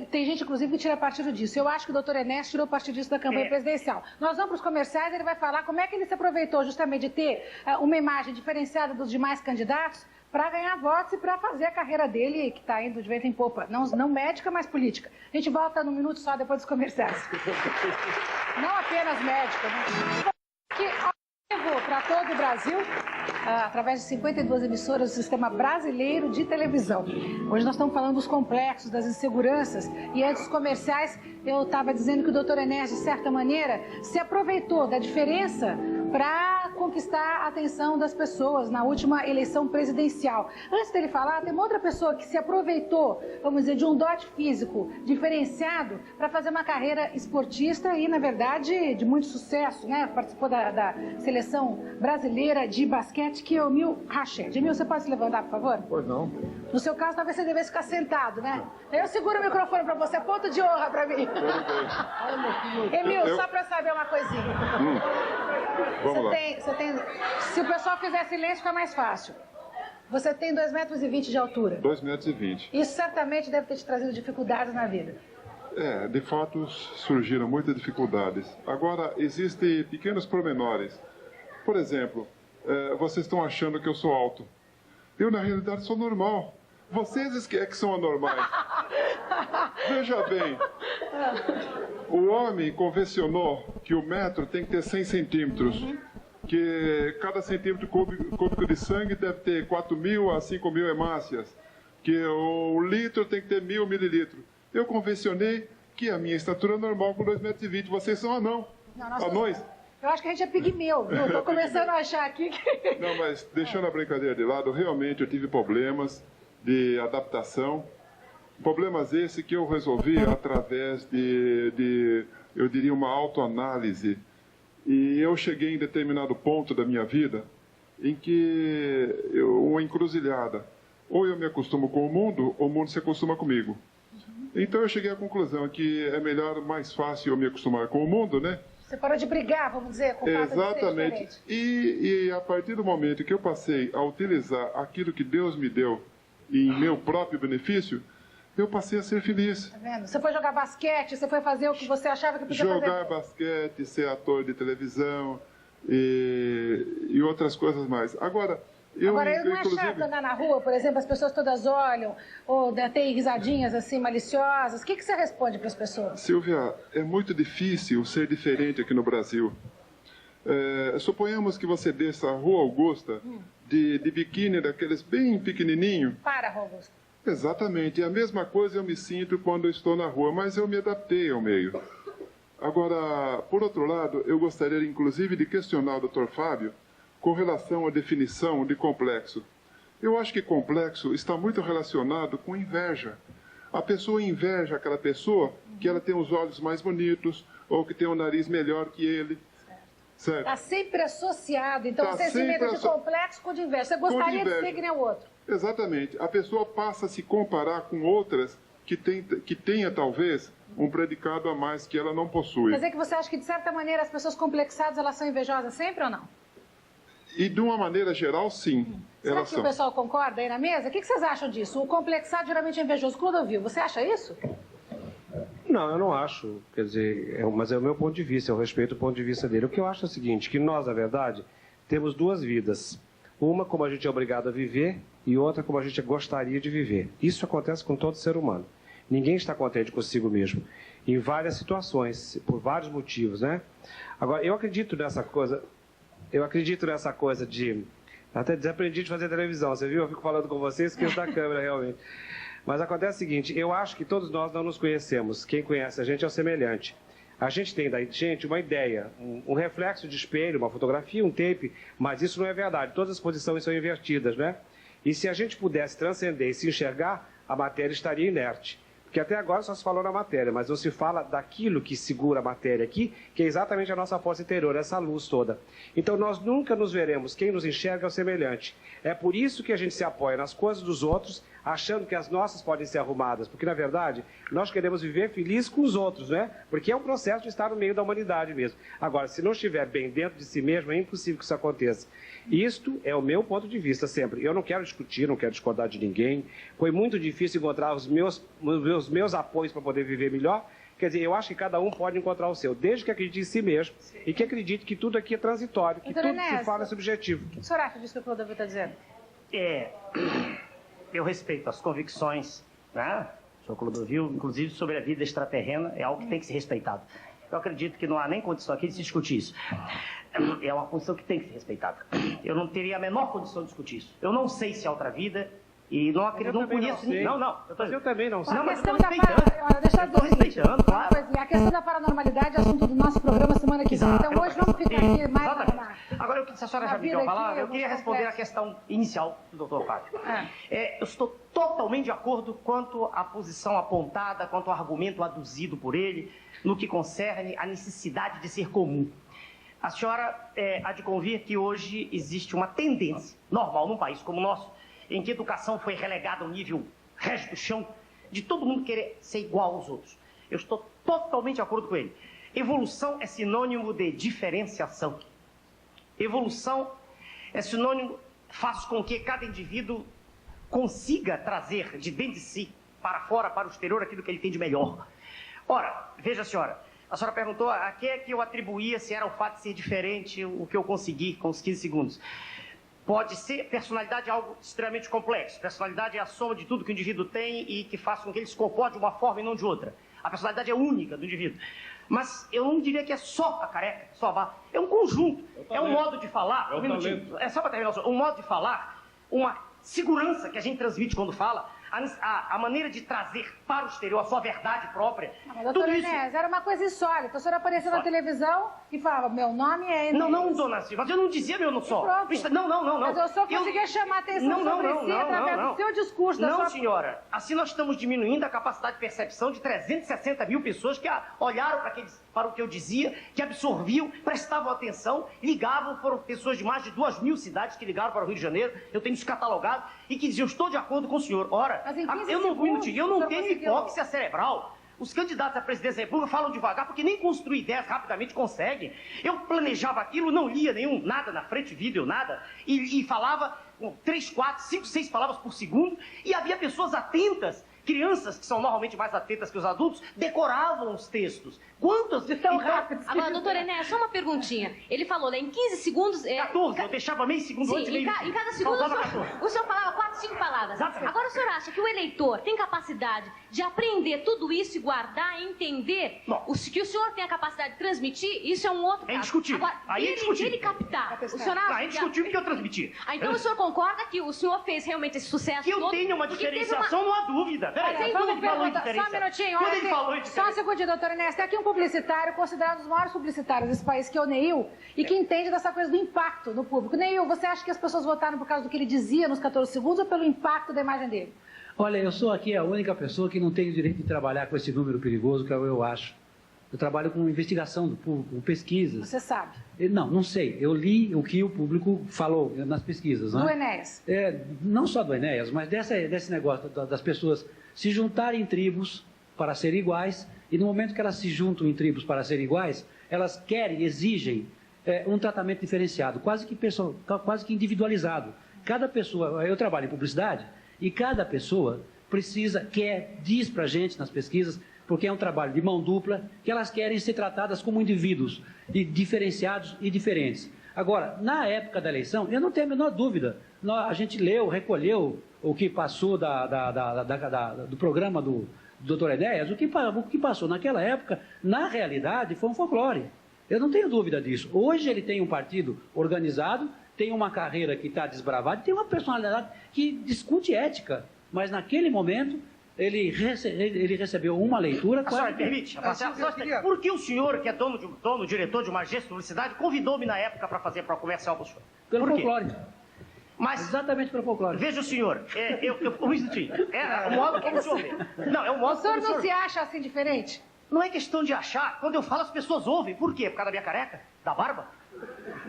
Speaker 1: Tem gente, inclusive, que tira partido disso. Eu acho que o doutor Ernesto tirou partido disso da campanha presidencial. Nós vamos para os comerciais, ele vai falar como é que ele se aproveitou justamente de ter uma imagem diferenciada dos demais candidatos para ganhar votos e para fazer a carreira dele, que está indo de vento em popa. Não médica, mas política. A gente volta num minuto só depois dos comerciais. Não apenas médica. Que levou para todo o Brasil, através de 52 emissoras do Sistema Brasileiro de Televisão. Hoje nós estamos falando dos complexos, das inseguranças, e antes dos comerciais eu estava dizendo que o doutor Enéas, de certa maneira, se aproveitou da diferença para conquistar a atenção das pessoas na última eleição presidencial. Antes dele falar, tem uma outra pessoa que se aproveitou, vamos dizer, de um dote físico diferenciado para fazer uma carreira esportista e, na verdade, de muito sucesso, né? Participou da seleção brasileira de basquete, que é o Emil Rached. Emil, você pode se levantar, por favor?
Speaker 2: Pois não.
Speaker 1: No seu caso, talvez você devesse ficar sentado, né? Eu seguro o microfone para você, ponto de honra para mim. Emil, só para saber uma coisinha.
Speaker 2: Vamos lá.
Speaker 1: Se o pessoal fizer silêncio, fica mais fácil. Você tem 2,20 metros de altura.
Speaker 2: 2,20 metros.
Speaker 1: Isso certamente deve ter te trazido dificuldades na vida.
Speaker 2: De fato, surgiram muitas dificuldades. Agora, existem pequenos pormenores. Por exemplo, vocês estão achando que eu sou alto. Eu, na realidade, sou normal. Vocês é que são anormais. Veja bem, o homem convencionou que o metro tem que ter 100 centímetros, que cada centímetro cúbico de sangue deve ter 4.000 a 5.000 hemácias, que o litro tem que ter 1.000 mililitros. Eu convencionei que a minha estatura é normal com 2,20 metros. Vocês são anão. Anões.
Speaker 1: Eu acho que a gente é pigmeu, viu? Estou começando a achar aqui que...
Speaker 2: Não, mas deixando a brincadeira de lado, realmente eu tive problemas de adaptação. Problemas esses que eu resolvi através eu diria, uma autoanálise. E eu cheguei em determinado ponto da minha vida em que uma encruzilhada. Ou eu me acostumo com o mundo, ou o mundo se acostuma comigo. Então eu cheguei à conclusão que é melhor, mais fácil eu me acostumar com o mundo, né?
Speaker 1: Você parou de brigar, vamos dizer, com o fato de ser diferente.
Speaker 2: E a partir do momento que eu passei a utilizar aquilo que Deus me deu em meu próprio benefício, eu passei a ser feliz.
Speaker 1: Tá vendo? Você foi jogar basquete, você foi fazer o que você achava que podia fazer.
Speaker 2: Jogar basquete, ser ator de televisão e outras coisas mais. Agora não é chato andar na rua, por exemplo, as pessoas todas olham, ou tem risadinhas assim maliciosas. O que você responde para as pessoas? Silvia, é muito difícil ser diferente aqui no Brasil. Suponhamos que você desça a Rua Augusta de biquíni daqueles bem pequenininho.
Speaker 1: Para, Rua Augusta.
Speaker 2: Exatamente. A mesma coisa eu me sinto quando eu estou na rua, mas eu me adaptei ao meio. Agora, por outro lado, eu gostaria inclusive de questionar o Dr. Fábio com relação à definição de complexo. Eu acho que complexo está muito relacionado com inveja. A pessoa inveja aquela pessoa que ela tem os olhos mais bonitos ou que tem um nariz melhor que ele. Certo?
Speaker 1: Está sempre associado. Então você se mete de complexo com de inveja. Você gostaria de ser que nem o outro.
Speaker 2: Exatamente. A pessoa passa a se comparar com outras que tenha talvez um predicado a mais que ela não possui.
Speaker 1: Quer dizer que você acha que, de certa maneira, as pessoas complexadas elas são invejosas sempre ou não?
Speaker 14: E de uma maneira geral, sim.
Speaker 1: Será que o pessoal concorda aí na mesa? O que vocês acham disso? O complexado geralmente é invejoso. Clodovil, você acha isso?
Speaker 5: Não, eu não acho. Quer dizer, mas é o meu ponto de vista, eu respeito o ponto de vista dele. O que eu acho é o seguinte, que nós, na verdade, temos duas vidas. Uma como a gente é obrigado a viver e outra como a gente gostaria de viver. Isso acontece com todo ser humano. Ninguém está contente consigo mesmo. Em várias situações, por vários motivos, né? Agora, eu acredito nessa coisa de... Até desaprendi de fazer televisão, você viu? Eu fico falando com você e esqueço da câmera, realmente. Mas acontece o seguinte, eu acho que todos nós não nos conhecemos. Quem conhece a gente é o semelhante. A gente tem da gente uma ideia, um reflexo de espelho, uma fotografia, um tape, mas isso não é verdade. Todas as posições são invertidas, né? E se a gente pudesse transcender e se enxergar, a matéria estaria inerte. Porque até agora só se falou na matéria, mas não se fala daquilo que segura a matéria aqui, que é exatamente a nossa força interior, essa luz toda. Então nós nunca nos veremos, quem nos enxerga é o semelhante. É por isso que a gente se apoia nas coisas dos outros, achando que as nossas podem ser arrumadas, porque na verdade nós queremos viver feliz com os outros, né? Porque é um processo de estar no meio da humanidade mesmo. Agora, se não estiver bem dentro de si mesmo, é impossível que isso aconteça. Isto é o meu ponto de vista sempre. Eu não quero discutir, não quero discordar de ninguém. Foi muito difícil encontrar os meus apoios para poder viver melhor. Quer dizer, eu acho que cada um pode encontrar o seu, desde que acredite em si mesmo e que acredite que tudo aqui é transitório, que tudo que se fala é subjetivo.
Speaker 1: O que o senhor acha disso que o Clodovil está dizendo?
Speaker 7: Eu respeito as convicções, né? O senhor Clodovil, inclusive sobre a vida extraterrena, é algo que tem que ser respeitado. Eu acredito que não há nem condição aqui de se discutir isso. É uma condição que tem que ser respeitada. Eu não teria a menor condição de discutir isso. Eu não sei se há outra vida e não acredito, não conheço ninguém. Não.
Speaker 5: Eu também não sei.
Speaker 7: Não, mas eu estou respeitando.
Speaker 1: Deixa eu dizer o seguinte,
Speaker 7: claro.
Speaker 1: A questão da paranormalidade é assunto do nosso programa semana que vem. Então hoje vamos ficar aqui mais...
Speaker 7: Agora, se a senhora já me deu a palavra, eu queria responder a questão inicial do doutor Fábio. Eu estou totalmente de acordo quanto à posição apontada, quanto ao argumento aduzido por ele, no que concerne a necessidade de ser comum. A senhora há de convir que hoje existe uma tendência normal num país como o nosso, em que a educação foi relegada ao nível resto do chão, de todo mundo querer ser igual aos outros. Eu estou totalmente de acordo com ele. Evolução é sinônimo de diferenciação. Evolução é sinônimo, faz com que cada indivíduo consiga trazer de dentro de si, para fora, para o exterior, aquilo que ele tem de melhor. Ora, veja a senhora perguntou a que é que eu atribuía, se era o fato de ser diferente, o que eu consegui com os 15 segundos. Pode ser, personalidade é algo extremamente complexo. Personalidade é a soma de tudo que o indivíduo tem e que faz com que ele se comporte de uma forma e não de outra. A personalidade é única do indivíduo. Mas eu não diria que é só a careca, só a barba. É um conjunto, é um modo de falar. É só para terminar, um modo de falar, uma segurança que a gente transmite quando fala, a maneira de trazer para o exterior a sua verdade própria.
Speaker 1: Mas, doutora Inés, era uma coisa insólita. A senhora aparecia na televisão e falava, meu nome é Inés.
Speaker 7: Não, dona Silva, mas eu não dizia meu nome só.
Speaker 1: Não. Mas eu só conseguia chamar a atenção sobre si através do seu discurso.
Speaker 7: Não, senhora. Assim nós estamos diminuindo a capacidade de percepção de 360 mil pessoas que olharam para o que eu dizia, que absorviam, prestavam atenção, ligavam. Foram pessoas de mais de 2.000 cidades que ligaram para o Rio de Janeiro. Eu tenho isso catalogado e que diziam, estou de acordo com o senhor. Ora, eu não tenho hipóxia cerebral. Os candidatos à presidência da República falam devagar porque nem construir ideias rapidamente conseguem. Eu planejava aquilo, não lia nada na frente, vídeo, nada, e falava 3, 4, 5, 6 palavras por segundo, e havia pessoas atentas, crianças que são normalmente mais atentas que os adultos, decoravam os textos. Quantas de tão rápidos?
Speaker 12: Agora, doutora Enéas, só uma perguntinha. Ele falou, né, em 15 segundos...
Speaker 7: 14, eu deixava meio segundo antes.
Speaker 12: Em cada segundo o senhor falava 4, 5 palavras.
Speaker 7: Exatamente.
Speaker 12: Agora, o senhor acha que o eleitor tem capacidade de aprender tudo isso e guardar, entender que o senhor tem a capacidade de transmitir? Isso é um outro caso.
Speaker 7: É indiscutível.
Speaker 12: Agora,
Speaker 7: Aí é indiscutível.
Speaker 12: Ele captar, o senhor acha
Speaker 7: é indiscutível que eu transmiti.
Speaker 12: Então o senhor concorda que o senhor fez realmente esse sucesso
Speaker 7: que eu tenho uma diferenciação, não há dúvida.
Speaker 1: Peraí, só um minutinho. Só um segundinho, doutora Inés. Tem aqui um publicitário, considerado um dos maiores publicitários desse país, que é o Neil, e que entende dessa coisa do impacto no público. Neil, você acha que as pessoas votaram por causa do que ele dizia nos 14 segundos ou pelo impacto da imagem dele?
Speaker 6: Olha, eu sou aqui a única pessoa que não tem o direito de trabalhar com esse número perigoso que eu acho. Eu trabalho com investigação do público, com pesquisas.
Speaker 1: Você sabe?
Speaker 6: Não sei. Eu li o que o público falou nas pesquisas.
Speaker 1: Do Enéas?
Speaker 6: Não só do Enéas, mas desse negócio das pessoas se juntarem em tribos para serem iguais, e no momento que elas se juntam em tribos para serem iguais, elas querem, exigem um tratamento diferenciado, quase que individualizado. Cada pessoa, eu trabalho em publicidade, e cada pessoa diz para a gente nas pesquisas, porque é um trabalho de mão dupla, que elas querem ser tratadas como indivíduos, diferenciados e diferentes. Agora, na época da eleição, eu não tenho a menor dúvida, a gente recolheu o que passou do programa do Dr. Enéas, o que passou naquela época, na realidade, foi um folclore. Eu não tenho dúvida disso. Hoje ele tem um partido organizado, tem uma carreira que está desbravada, tem uma personalidade que discute ética, mas naquele momento ele recebeu uma leitura...
Speaker 7: A senhora permite? Por que o senhor, que é diretor de uma agência de publicidade, convidou-me na época para fazer para comercial para o senhor?
Speaker 6: Pelo folclore.
Speaker 7: Mas,
Speaker 6: exatamente pelo folclore.
Speaker 7: Veja o senhor, um minutinho. É o modo como o senhor vê. Não, é o modo
Speaker 1: o senhor
Speaker 7: como
Speaker 1: não se acha assim diferente?
Speaker 7: Não é questão de achar. Quando eu falo, as pessoas ouvem. Por quê? Por causa da minha careca? Da barba?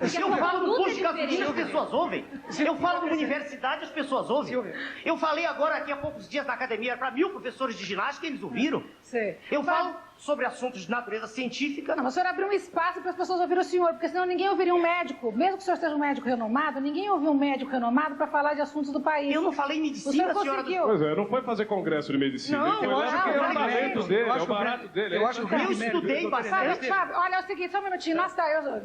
Speaker 7: Se eu falo no posto de gasolina, as pessoas ouvem. Eu falo numa universidade, as pessoas ouvem. Eu falei agora aqui há poucos dias na academia para 1000 professores de ginástica, eles ouviram.
Speaker 1: Sim.
Speaker 7: Eu falo sobre assuntos de natureza científica.
Speaker 1: Não, mas o senhor abriu um espaço para as pessoas ouvirem o senhor, porque senão ninguém ouviria um médico. Mesmo que o senhor seja um médico renomado, ninguém ouviu um médico renomado para falar de assuntos do país.
Speaker 7: Eu não falei medicina,
Speaker 1: senhora.
Speaker 2: Pois é, não foi fazer congresso de medicina.
Speaker 7: Não,
Speaker 2: ele foi lá porque é o talento dele, é o barato dele.
Speaker 1: Eu estudei bastante. Olha, é o seguinte, só um minutinho.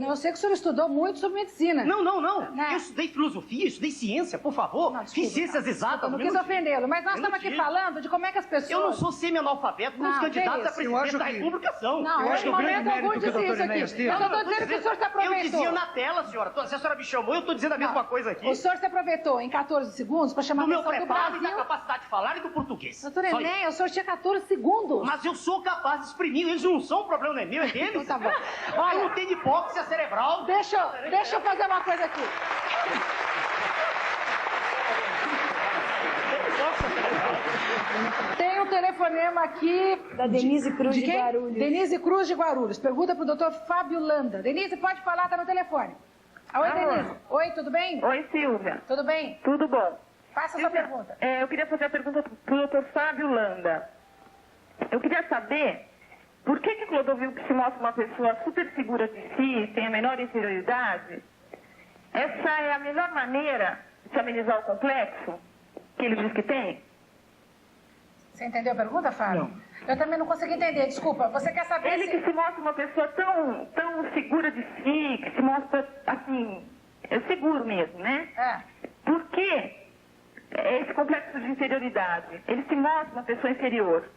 Speaker 1: Eu sei que o senhor estudou muito sobre medicina.
Speaker 7: Não. Eu estudei filosofia, estudei ciência, por favor. Fiz ciências exatas.
Speaker 1: Não quis ofendê-lo, mas nós estamos aqui falando de como é que as pessoas...
Speaker 7: Eu não sou semi-analfabeto como os candidatos a presidente da República são.
Speaker 1: Não, em momento algum disse isso aqui. Eu só estou dizendo que o senhor se aproveitou.
Speaker 7: Eu dizia na tela, senhora. Se a senhora me chamou, eu estou dizendo a mesma coisa aqui.
Speaker 1: O senhor se aproveitou em 14 segundos para chamar a atenção do Brasil.
Speaker 7: Do meu preparo e da capacidade de falar e do português.
Speaker 1: Doutor Enéas, o senhor tinha 14 segundos.
Speaker 7: Mas eu sou capaz de exprimir. Eles não são, o problema não é meu, é deles.
Speaker 1: Então tá bom. Olha,
Speaker 7: eu não tenho hipóxia cerebral.
Speaker 1: Deixa eu fazer uma coisa aqui. Tem um telefonema aqui...
Speaker 15: Da Denise Cruz de Guarulhos.
Speaker 1: Denise Cruz de Guarulhos. Pergunta para o doutor Fábio Landa. Denise, pode falar, está no telefone. Oi, Denise. Oi, tudo bem?
Speaker 16: Oi, Silvia.
Speaker 1: Tudo bem?
Speaker 16: Tudo bom.
Speaker 1: Faça a sua pergunta.
Speaker 16: Eu queria fazer a pergunta para o doutor Fábio Landa. Eu queria saber por que o Clodovil, que se mostra uma pessoa super segura de si, tem a menor inferioridade, essa é a melhor maneira de amenizar o complexo que ele diz que tem?
Speaker 1: Você entendeu a pergunta, Fábio? Não. Eu também não consegui entender, desculpa. Você quer saber
Speaker 16: Ele que se mostra uma pessoa tão segura de si, que se mostra, assim, seguro mesmo, né? Por que esse complexo de inferioridade? Ele se mostra uma pessoa inferior.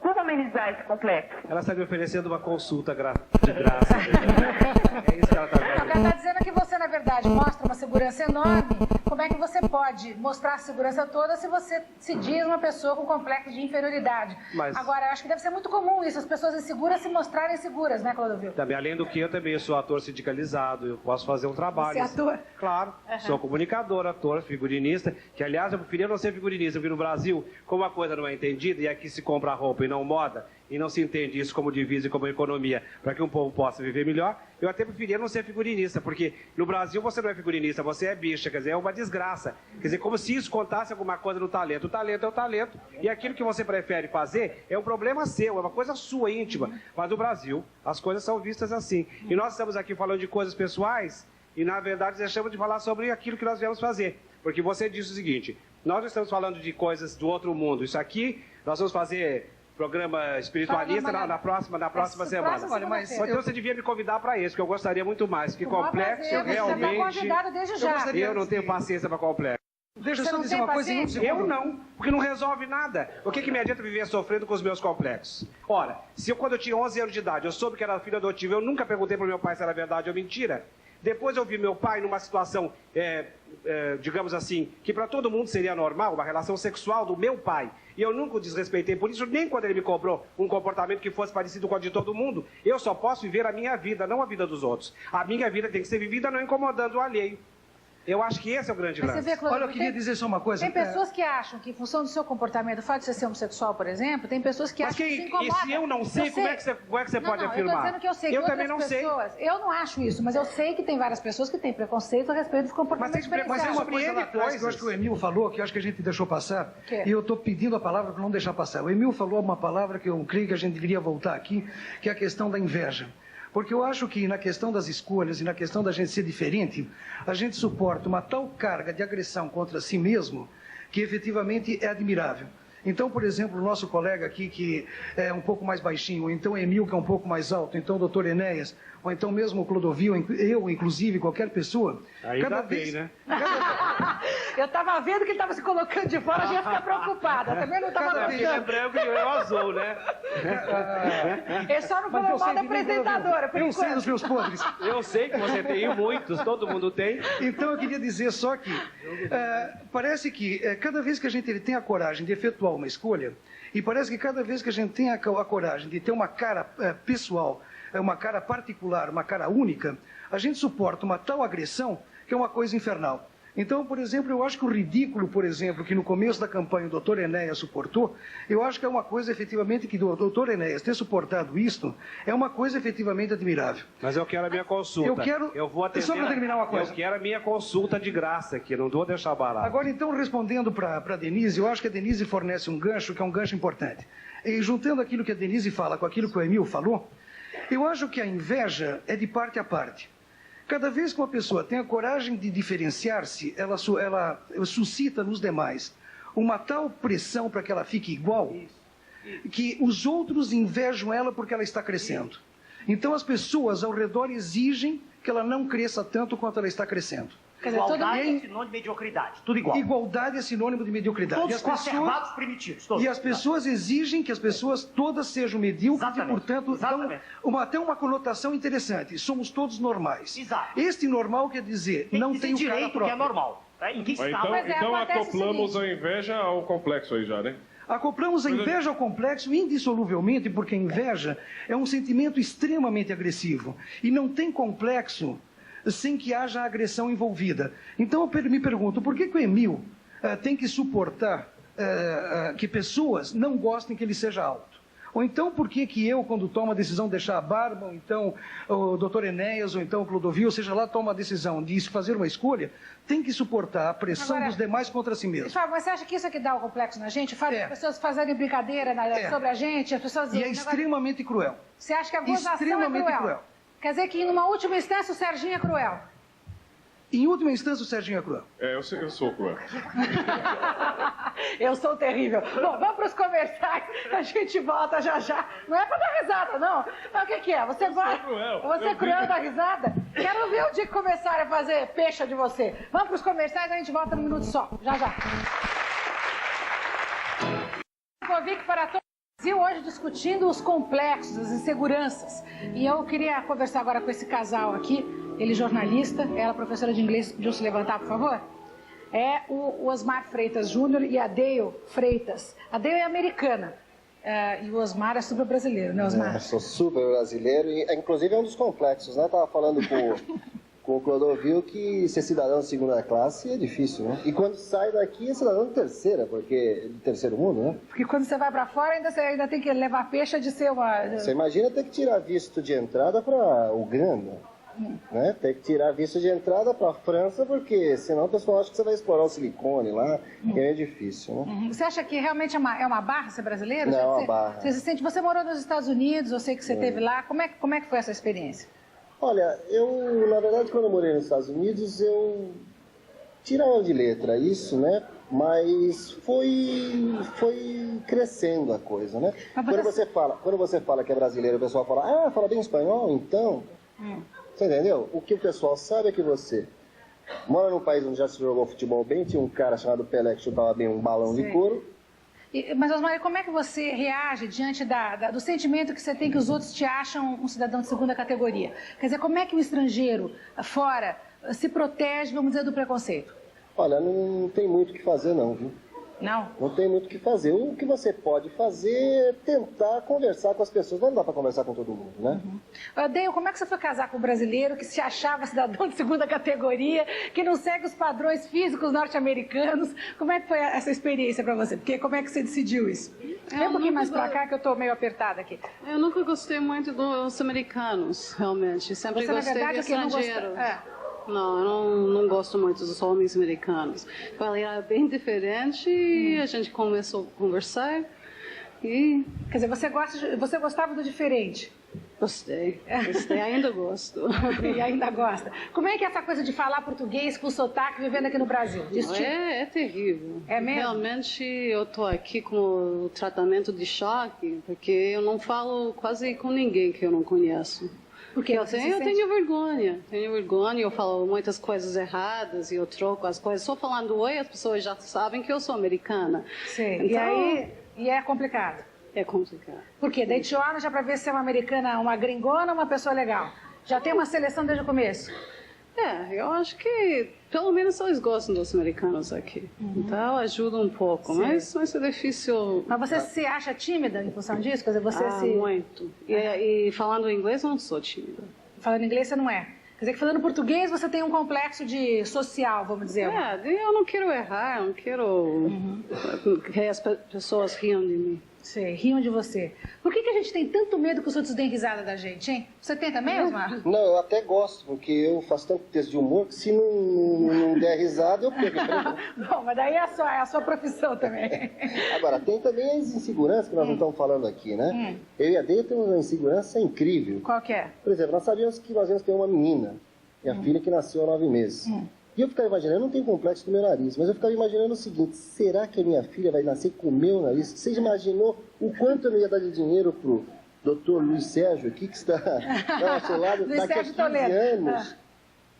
Speaker 16: Como amenizar esse complexo?
Speaker 5: Ela está me oferecendo uma consulta de graça. É isso que ela está vendo.
Speaker 1: Ela está dizendo que você, na verdade, mostra uma segurança enorme. Como é que você pode mostrar a segurança toda se você se diz uma pessoa com complexo de inferioridade?
Speaker 5: Mas...
Speaker 1: Agora, eu acho que deve ser muito comum isso, as pessoas inseguras se mostrarem seguras, né, Clodovil?
Speaker 5: Também, além do que, eu também sou ator sindicalizado, eu posso fazer um trabalho.
Speaker 1: Você é ator?
Speaker 5: Claro, sou comunicador, ator, figurinista, que, aliás, eu preferia não ser figurinista, porque no Brasil, como a coisa não é entendida, e aqui se compra roupa e não moda, e não se entende isso como divisa e como economia, para que um povo possa viver melhor, eu até preferia não ser figurinista, porque no Brasil você não é figurinista, você é bicha, quer dizer, é uma desgraça. Quer dizer, como se isso contasse alguma coisa no talento. O talento é o talento, e aquilo que você prefere fazer é um problema seu, é uma coisa sua, íntima. Mas no Brasil, as coisas são vistas assim. E nós estamos aqui falando de coisas pessoais, e na verdade deixamos de falar sobre aquilo que nós viemos fazer. Porque você disse o seguinte, nós não estamos falando de coisas do outro mundo, isso aqui nós vamos fazer... programa espiritualista na próxima semana. Então você devia me convidar para isso, que eu gostaria muito mais. Que complexo, realmente... Eu não tenho paciência para complexo.
Speaker 4: Deixa eu só dizer uma coisa em um segundo.
Speaker 5: Eu não, porque não resolve nada. O que me adianta viver sofrendo com os meus complexos? Ora, se quando eu tinha 11 anos de idade, eu soube que era filho adotivo, eu nunca perguntei para o meu pai se era verdade ou mentira. Depois eu vi meu pai numa situação, digamos assim, que para todo mundo seria normal, uma relação sexual do meu pai. E eu nunca o desrespeitei por isso, nem quando ele me cobrou um comportamento que fosse parecido com o de todo mundo. Eu só posso viver a minha vida, não a vida dos outros. A minha vida tem que ser vivida não incomodando o alheio. Eu acho que esse é o grande lance.
Speaker 4: Olha, eu queria dizer só uma coisa.
Speaker 1: Tem pessoas que acham que, em função do seu comportamento, o fato de você ser homossexual, por exemplo, tem pessoas que acham que se incomoda.
Speaker 5: E se eu não sei, como é que você pode afirmar?
Speaker 1: Eu estou dizendo que eu sei que
Speaker 5: também não sei.
Speaker 1: Eu não acho isso, mas eu sei que tem várias pessoas que têm preconceito a respeito dos comportamentos diferenciados.
Speaker 4: Mas tem uma coisa lá atrás que eu acho que o Emil falou, que eu acho que a gente deixou passar, e eu estou pedindo a palavra para não deixar passar. O Emil falou uma palavra que eu creio que a gente deveria voltar aqui, que é a questão da inveja. Porque eu acho que na questão das escolhas e na questão da gente ser diferente, a gente suporta uma tal carga de agressão contra si mesmo que efetivamente é admirável. Então, por exemplo, o nosso colega aqui, que é um pouco mais baixinho, ou então Emil, que é um pouco mais alto, então o doutor Enéas, ou então mesmo o Clodovil, eu, inclusive, qualquer pessoa...
Speaker 5: Ainda bem, né?
Speaker 1: Eu estava vendo que ele estava se colocando de fora, a gente ia ficar preocupada. Eu também não estava gostando.
Speaker 5: Ele é branco e eu é azul, né?
Speaker 1: Ele só não falou mal da apresentadora.
Speaker 4: Eu sei dos meus podres.
Speaker 5: Eu sei que você tem muitos, todo mundo tem.
Speaker 4: Então eu queria dizer só que parece que cada vez que a gente tem a coragem de efetuar uma escolha, e parece que cada vez que a gente tem a coragem de ter uma cara pessoal, uma cara particular, uma cara única, a gente suporta uma tal agressão que é uma coisa infernal. Então, por exemplo, eu acho que o ridículo, por exemplo, que no começo da campanha o doutor Enéas suportou, eu acho que é uma coisa efetivamente que o doutor Enéas ter suportado isto, é uma coisa efetivamente admirável.
Speaker 5: Mas eu quero a minha consulta. Eu vou atender.
Speaker 4: Só para terminar uma coisa.
Speaker 5: Eu quero a minha consulta de graça aqui, não vou deixar barato.
Speaker 4: Agora, então, respondendo para a Denise, eu acho que a Denise fornece um gancho que é um gancho importante. E juntando aquilo que a Denise fala com aquilo que o Emil falou, eu acho que a inveja é de parte a parte. Cada vez que uma pessoa tem a coragem de diferenciar-se, ela suscita nos demais uma tal pressão para que ela fique igual, que os outros invejam ela porque ela está crescendo. Então as pessoas ao redor exigem que ela não cresça tanto quanto ela está crescendo.
Speaker 7: Igualdade é sinônimo de mediocridade, tudo igual.
Speaker 4: Igualdade é sinônimo de mediocridade.
Speaker 7: Todos conservados primitivos. Todos.
Speaker 4: E as pessoas exigem que as pessoas todas sejam medíocres e, portanto, dão até uma conotação interessante. Somos todos normais.
Speaker 7: Exato.
Speaker 4: Este normal quer dizer, não tem o cara
Speaker 7: direito
Speaker 4: próprio.
Speaker 7: que é normal. Em que estado?
Speaker 2: Então acoplamos a inveja ao complexo aí já, né?
Speaker 4: Acoplamos a inveja ao complexo indissoluvelmente, porque a inveja é um sentimento extremamente agressivo. E não tem complexo sem que haja agressão envolvida. Então eu me pergunto, por que o Emil tem que suportar que pessoas não gostem que ele seja alto? Ou então por que eu, quando tomo a decisão de deixar a barba, ou então o doutor Enéas, ou então o Clodovil, ou seja lá, toma a decisão de fazer uma escolha, tem que suportar a pressão dos demais contra si mesmo.
Speaker 1: Fábio, mas você acha que isso é que dá o complexo na gente? O fato das pessoas fazerem brincadeira sobre a gente, as pessoas...
Speaker 4: E é extremamente cruel.
Speaker 1: Você acha que a gozação é cruel? Quer dizer que, numa última instância, o Serginho é cruel?
Speaker 4: Em última instância, o Serginho é cruel.
Speaker 2: Eu sou cruel.
Speaker 1: Eu sou terrível. Bom, vamos para os comerciais, a gente volta já já. Não é para dar risada, não. Mas o que é? Você vai... Você é cruel da risada? Quero ver o dia que começarem a fazer pecha de você. Vamos para os comerciais, a gente volta num minuto só. Já já. Convite para todos. Brasil hoje discutindo os complexos, as inseguranças. E eu queria conversar agora com esse casal aqui, ele jornalista, ela professora de inglês, de se levantar, por favor. É o Osmar Freitas Júnior e a Dale Freitas. A Dale é americana e o Osmar é super brasileiro, né, Osmar?
Speaker 17: Sou super brasileiro e inclusive é um dos complexos, né? Eu estava falando com o Clodovil que ser cidadão de segunda classe é difícil, né? E quando sai daqui é cidadão de terceira, porque de terceiro mundo, né?
Speaker 1: Porque quando você vai para fora você ainda tem que levar peixe de ser uma...
Speaker 17: Você imagina ter que tirar visto de entrada para Uganda, né? Tem que tirar visto de entrada para a França, porque senão o pessoal acha que você vai explorar o silicone lá, que é difícil, né?
Speaker 1: Você acha que realmente é uma barra ser brasileiro?
Speaker 17: Não, é uma barra.
Speaker 1: Você se sente... Você morou nos Estados Unidos, eu sei que você esteve lá. Como é que foi essa experiência?
Speaker 17: Olha, na verdade, quando eu morei nos Estados Unidos, eu tirava de letra isso, né? Mas foi crescendo a coisa, né? Quando você fala que é brasileiro, o pessoal fala, fala bem espanhol, então... Você entendeu? O que o pessoal sabe é que você mora num país onde já se jogou futebol bem, tinha um cara chamado Pelé que chutava bem um balão de couro.
Speaker 1: Mas, Osmar, como é que você reage diante do sentimento que você tem que os outros te acham um cidadão de segunda categoria? Quer dizer, como é que o estrangeiro fora se protege, vamos dizer, do preconceito?
Speaker 17: Olha, não tem muito o que fazer não, viu?
Speaker 1: Não?
Speaker 17: Não tem muito o que fazer. O que você pode fazer é tentar conversar com as pessoas. Não dá para conversar com todo mundo, né?
Speaker 1: Dale, como é que você foi casar com um brasileiro que se achava cidadão de segunda categoria, que não segue os padrões físicos norte-americanos? Como é que foi essa experiência para você? Porque como é que você decidiu isso? Vem um pouquinho mais para cá que eu estou meio apertada aqui.
Speaker 18: Eu nunca gostei muito dos americanos, realmente. Sempre gostei de estrangeiro. Não, eu não gosto muito dos homens americanos. Ele era bem diferente e a gente começou a conversar. E...
Speaker 1: Quer dizer, você gostava do diferente?
Speaker 18: Gostei, ainda gosto.
Speaker 1: E ainda gosta. Como é que é essa coisa de falar português com sotaque vivendo aqui no Brasil?
Speaker 18: É terrível.
Speaker 1: É mesmo?
Speaker 18: Realmente eu estou aqui com o tratamento de choque, porque eu não falo quase com ninguém que eu não conheço.
Speaker 1: Porque
Speaker 18: eu tenho vergonha, eu falo muitas coisas erradas e eu troco as coisas. Só falando oi, as pessoas já sabem que eu sou americana.
Speaker 1: Sim, então, e é complicado?
Speaker 18: É complicado.
Speaker 1: Por quê? Daí te olha já pra ver se é uma americana, uma gringona ou uma pessoa legal? Já tem uma seleção desde o começo?
Speaker 18: Eu acho que pelo menos eles gostam dos americanos aqui. Então ajuda um pouco, mas é difícil.
Speaker 1: Mas você se acha tímida em função disso? Quer dizer, você
Speaker 18: muito. E falando inglês eu não sou tímida.
Speaker 1: Falando inglês você não é? Quer dizer que falando português você tem um complexo de social, vamos dizer.
Speaker 18: Eu não quero errar, não quero que as pessoas riam de mim.
Speaker 1: Sei, riam de você. Por que a gente tem tanto medo que os outros deem risada da gente, hein? Você tem também, Osmar?
Speaker 17: Não, eu até gosto, porque eu faço tanto texto de humor que se não der risada, eu perco.
Speaker 1: Bom, mas daí é a sua profissão também.
Speaker 17: Agora, tem também as inseguranças que nós não estamos falando aqui, né? Eu e a Deia temos uma insegurança incrível.
Speaker 1: Qual que é?
Speaker 17: Por exemplo, nós sabíamos que nós íamos ter uma menina, minha filha que nasceu há 9 meses. E eu ficava imaginando, eu não tenho complexo do meu nariz, mas eu ficava imaginando o seguinte: será que a minha filha vai nascer com o meu nariz? Você imaginou o quanto eu não ia dar de dinheiro pro Dr. Luiz Sérgio aqui, que está ao nosso lado, daqui a 15 anos,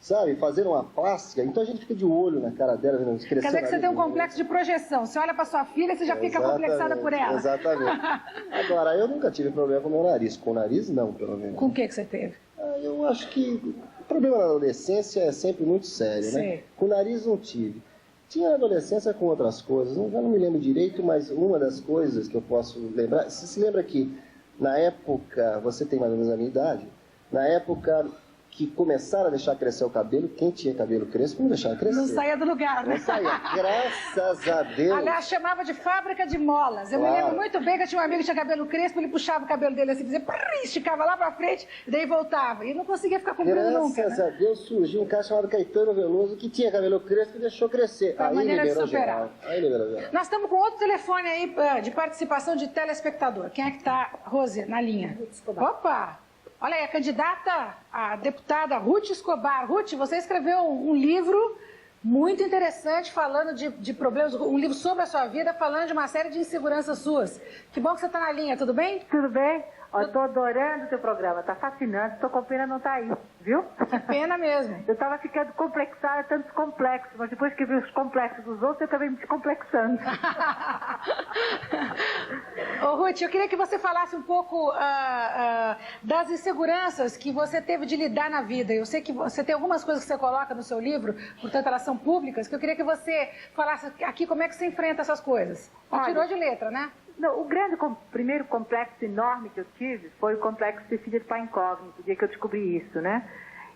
Speaker 17: sabe, fazendo uma plástica? Então a gente fica de olho na cara dela, vendo crescer.
Speaker 1: Quer dizer que você tem um complexo de projeção. Você olha pra sua filha e você já fica complexada por ela.
Speaker 17: Exatamente. Agora, eu nunca tive problema com o meu nariz. Com o nariz, não, pelo menos.
Speaker 1: Com o que você teve?
Speaker 17: Eu acho que o problema na adolescência é sempre muito sério, né? Com o nariz não tive. Tinha na adolescência com outras coisas, já não me lembro direito, mas uma das coisas que eu posso lembrar... Você se lembra que, na época, você tem mais ou menos a minha idade, na época que começaram a deixar crescer o cabelo, quem tinha cabelo crespo não deixava crescer.
Speaker 1: Não saía do lugar, né?
Speaker 17: Não saía, graças a Deus.
Speaker 1: Aliás, chamava de fábrica de molas. Eu me lembro muito bem que eu tinha um amigo que tinha cabelo crespo, ele puxava o cabelo dele assim, dizia, esticava lá pra frente, e daí voltava. E não conseguia ficar comprido nunca.
Speaker 17: Graças a Deus surgiu um cara chamado Caetano Veloso que tinha cabelo crespo e deixou crescer.
Speaker 1: Foi a maneira de superar.
Speaker 17: Aí liberou geral.
Speaker 1: Nós estamos com outro telefone aí de participação de telespectador. Quem é que tá, Rose, na linha? Opa! Olha aí, a candidata, a deputada Ruth Escobar. Ruth, você escreveu um livro muito interessante falando de problemas, um livro sobre a sua vida, falando de uma série de inseguranças suas. Que bom que você está na linha, tudo bem?
Speaker 19: Tudo bem. Estou adorando o teu programa, está fascinante, estou com pena não estar aí, viu?
Speaker 1: Que pena mesmo.
Speaker 19: Eu estava ficando complexada, tantos complexos, mas depois que vi os complexos dos outros, eu também me descomplexando.
Speaker 1: Ô, Ruth, eu queria que você falasse um pouco das inseguranças que você teve de lidar na vida. Eu sei que você tem algumas coisas que você coloca no seu livro, portanto elas são públicas, que eu queria que você falasse aqui como é que você enfrenta essas coisas. Você tirou de letra, né?
Speaker 19: Não, o primeiro complexo enorme que eu tive foi o complexo de ser filha de pai incógnito, o dia que eu descobri isso, né?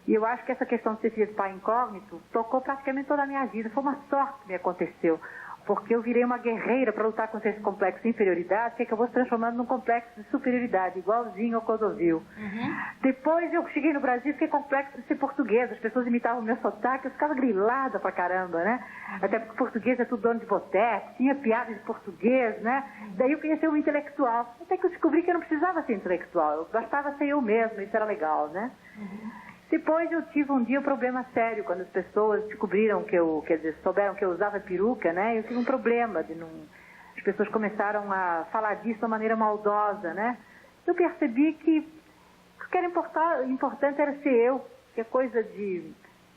Speaker 19: E eu acho que essa questão de ser filha de pai incógnito tocou praticamente toda a minha vida. Foi uma sorte que me aconteceu, porque eu virei uma guerreira para lutar contra esse complexo de inferioridade, que acabou se transformando num complexo de superioridade, igualzinho ao Clodovil. Depois eu cheguei no Brasil e fiquei complexo de ser portuguesa. As pessoas imitavam o meu sotaque, eu ficava grilada pra caramba, né? Até porque português é tudo dono de boteco, tinha piada de português, né? Daí eu queria ser uma intelectual. Até que eu descobri que eu não precisava ser intelectual, bastava ser eu mesma, isso era legal, né? Depois eu tive um dia um problema sério, quando as pessoas descobriram que souberam que eu usava peruca, né? Eu tive um problema as pessoas começaram a falar disso de uma maneira maldosa, né? Eu percebi que o que era importante era ser eu, que a coisa de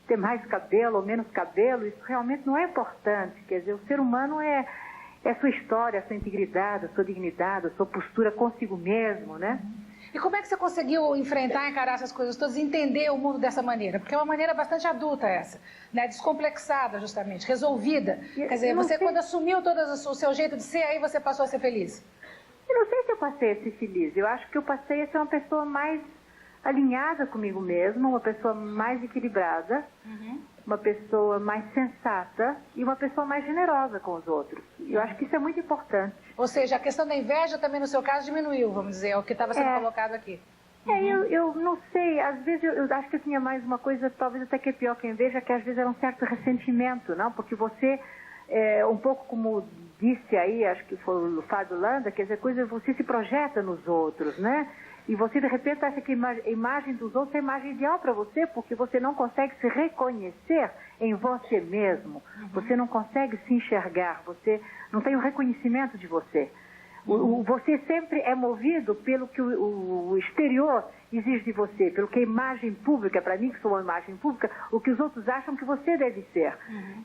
Speaker 19: ter mais cabelo ou menos cabelo, isso realmente não é importante. Quer dizer, o ser humano é a sua história, a sua integridade, a sua dignidade, a sua postura consigo mesmo, né?
Speaker 1: E como é que você conseguiu enfrentar, encarar essas coisas todas e entender o mundo dessa maneira? Porque é uma maneira bastante adulta essa, né? Descomplexada, justamente, resolvida. Quer dizer, você quando assumiu todo o seu jeito de ser, aí você passou a ser feliz.
Speaker 19: Eu não sei se eu passei a ser feliz. Eu acho que eu passei a ser uma pessoa mais alinhada comigo mesma, uma pessoa mais equilibrada, uma pessoa mais sensata e uma pessoa mais generosa com os outros. Eu acho que isso é muito importante.
Speaker 1: Ou seja, a questão da inveja também no seu caso diminuiu, vamos dizer, é o que estava sendo colocado aqui.
Speaker 19: Eu não sei, às vezes eu acho que eu tinha mais uma coisa, talvez até que é pior que a inveja, que às vezes era um certo ressentimento, não? Porque você, um pouco como disse aí, acho que foi o Fábio Landa, quer dizer, você se projeta nos outros, né? E você, de repente, acha que a imagem dos outros é a imagem ideal para você, porque você não consegue se reconhecer em você mesmo. Você não consegue se enxergar, você não tem o reconhecimento de você. Você sempre é movido pelo que o exterior exige de você, pelo que a imagem pública, para mim que sou uma imagem pública, o que os outros acham que você deve ser.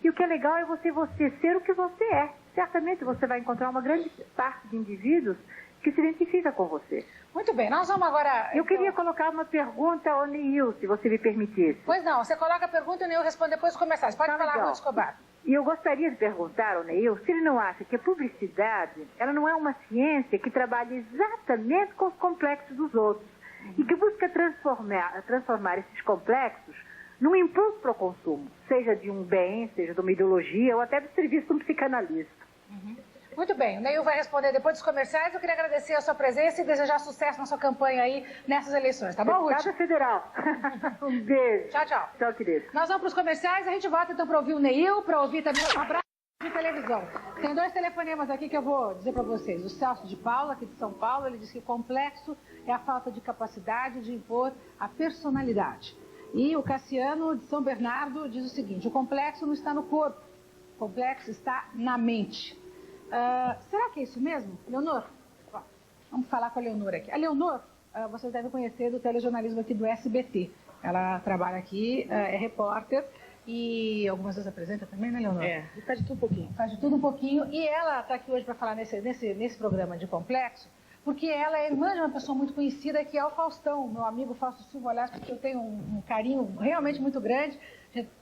Speaker 19: E o que é legal é você ser o que você é. Certamente você vai encontrar uma grande parte de indivíduos que se identifica com você.
Speaker 1: Muito bem, nós vamos agora...
Speaker 19: Eu queria colocar uma pergunta ao Neil, se você me permitisse.
Speaker 1: Pois não, você coloca a pergunta e o Neil responde depois de começar. Você pode falar, Ruth Escobar.
Speaker 19: E eu gostaria de perguntar ao Neil se ele não acha que a publicidade, ela não é uma ciência que trabalha exatamente com os complexos dos outros e que busca transformar esses complexos num impulso para o consumo, seja de um bem, seja de uma ideologia ou até do serviço de um psicanalista.
Speaker 1: Muito bem, o Neil vai responder depois dos comerciais. Eu queria agradecer a sua presença e desejar sucesso na sua campanha aí nessas eleições, tá bom, Ruth?
Speaker 19: Deputada Federal. Um beijo.
Speaker 1: Tchau, tchau.
Speaker 19: Tchau, querido.
Speaker 1: Nós vamos para os comerciais, a gente volta então para ouvir o Neil, para ouvir também um abraço de televisão. Tem 2 telefonemas aqui que eu vou dizer para vocês. O Celso de Paula, aqui de São Paulo, ele diz que complexo é a falta de capacidade de impor a personalidade. E o Cassiano de São Bernardo diz o seguinte: o complexo não está no corpo, o complexo está na mente. Será que é isso mesmo? Leonor, vamos falar com a Leonor aqui. A Leonor, vocês devem conhecer do telejornalismo aqui do SBT. Ela trabalha aqui, é repórter e algumas vezes apresenta também, né, Leonor?
Speaker 20: Faz de tudo um pouquinho.
Speaker 1: Faz de tudo um pouquinho. E ela está aqui hoje para falar nesse programa de complexo, porque ela é irmã de uma pessoa muito conhecida, que é o Faustão, meu amigo Fausto Silva, aliás, porque eu tenho um carinho realmente muito grande.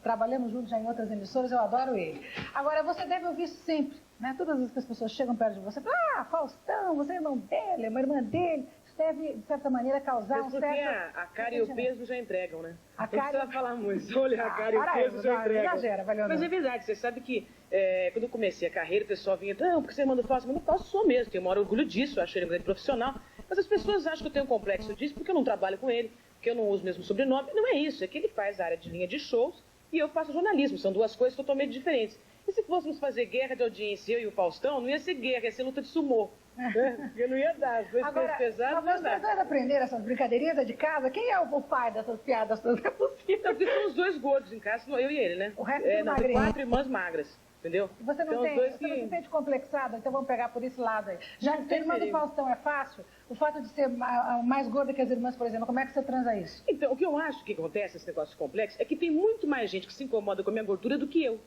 Speaker 1: Trabalhamos juntos já em outras emissoras, eu adoro ele. Agora, você deve ouvir isso sempre, né? Todas as vezes que as pessoas chegam perto de você, falam: ah, Faustão, você é irmão dele, é uma irmã dele. Isso deve, de certa maneira, causar
Speaker 20: porque a cara e o peso já entregam, né?
Speaker 1: A
Speaker 20: não precisa falar muito. Olha, a cara e o peso já entregam.
Speaker 1: Exagera, valeu.
Speaker 20: Mas é verdade, você sabe que quando eu comecei a carreira, o pessoal vinha: não, porque você é irmã do Fausto. Mas no Fausto sou mesmo, tenho o maior orgulho disso, eu acho ele um grande profissional. Mas as pessoas acham que eu tenho um complexo disso porque eu não trabalho com ele, porque eu não uso o mesmo sobrenome. Não é isso, é que ele faz a área de linha de shows e eu faço jornalismo. São 2 coisas totalmente diferentes. E se fôssemos fazer guerra de audiência, eu e o Faustão, não ia ser guerra, ia ser luta de sumô. Porque não ia dar, as 2 coisas pesadas não ia dar.
Speaker 1: Vocês aprenderam essas brincadeirinhas de casa? Quem é o pai dessas piadas todas? Não é possível.
Speaker 20: Não, porque são os 2 gordos em casa, eu e ele, né?
Speaker 1: O resto é magrinho.
Speaker 20: 4 irmãs magras, entendeu?
Speaker 1: Você não, não se sente complexada, então vamos pegar por esse lado aí. Já que ser irmã do Faustão é fácil, o fato de ser mais gorda que as irmãs, por exemplo, como é que você transa isso?
Speaker 20: Então, o que eu acho que acontece, esse negócio complexo, é que tem muito mais gente que se incomoda com a minha gordura do que eu.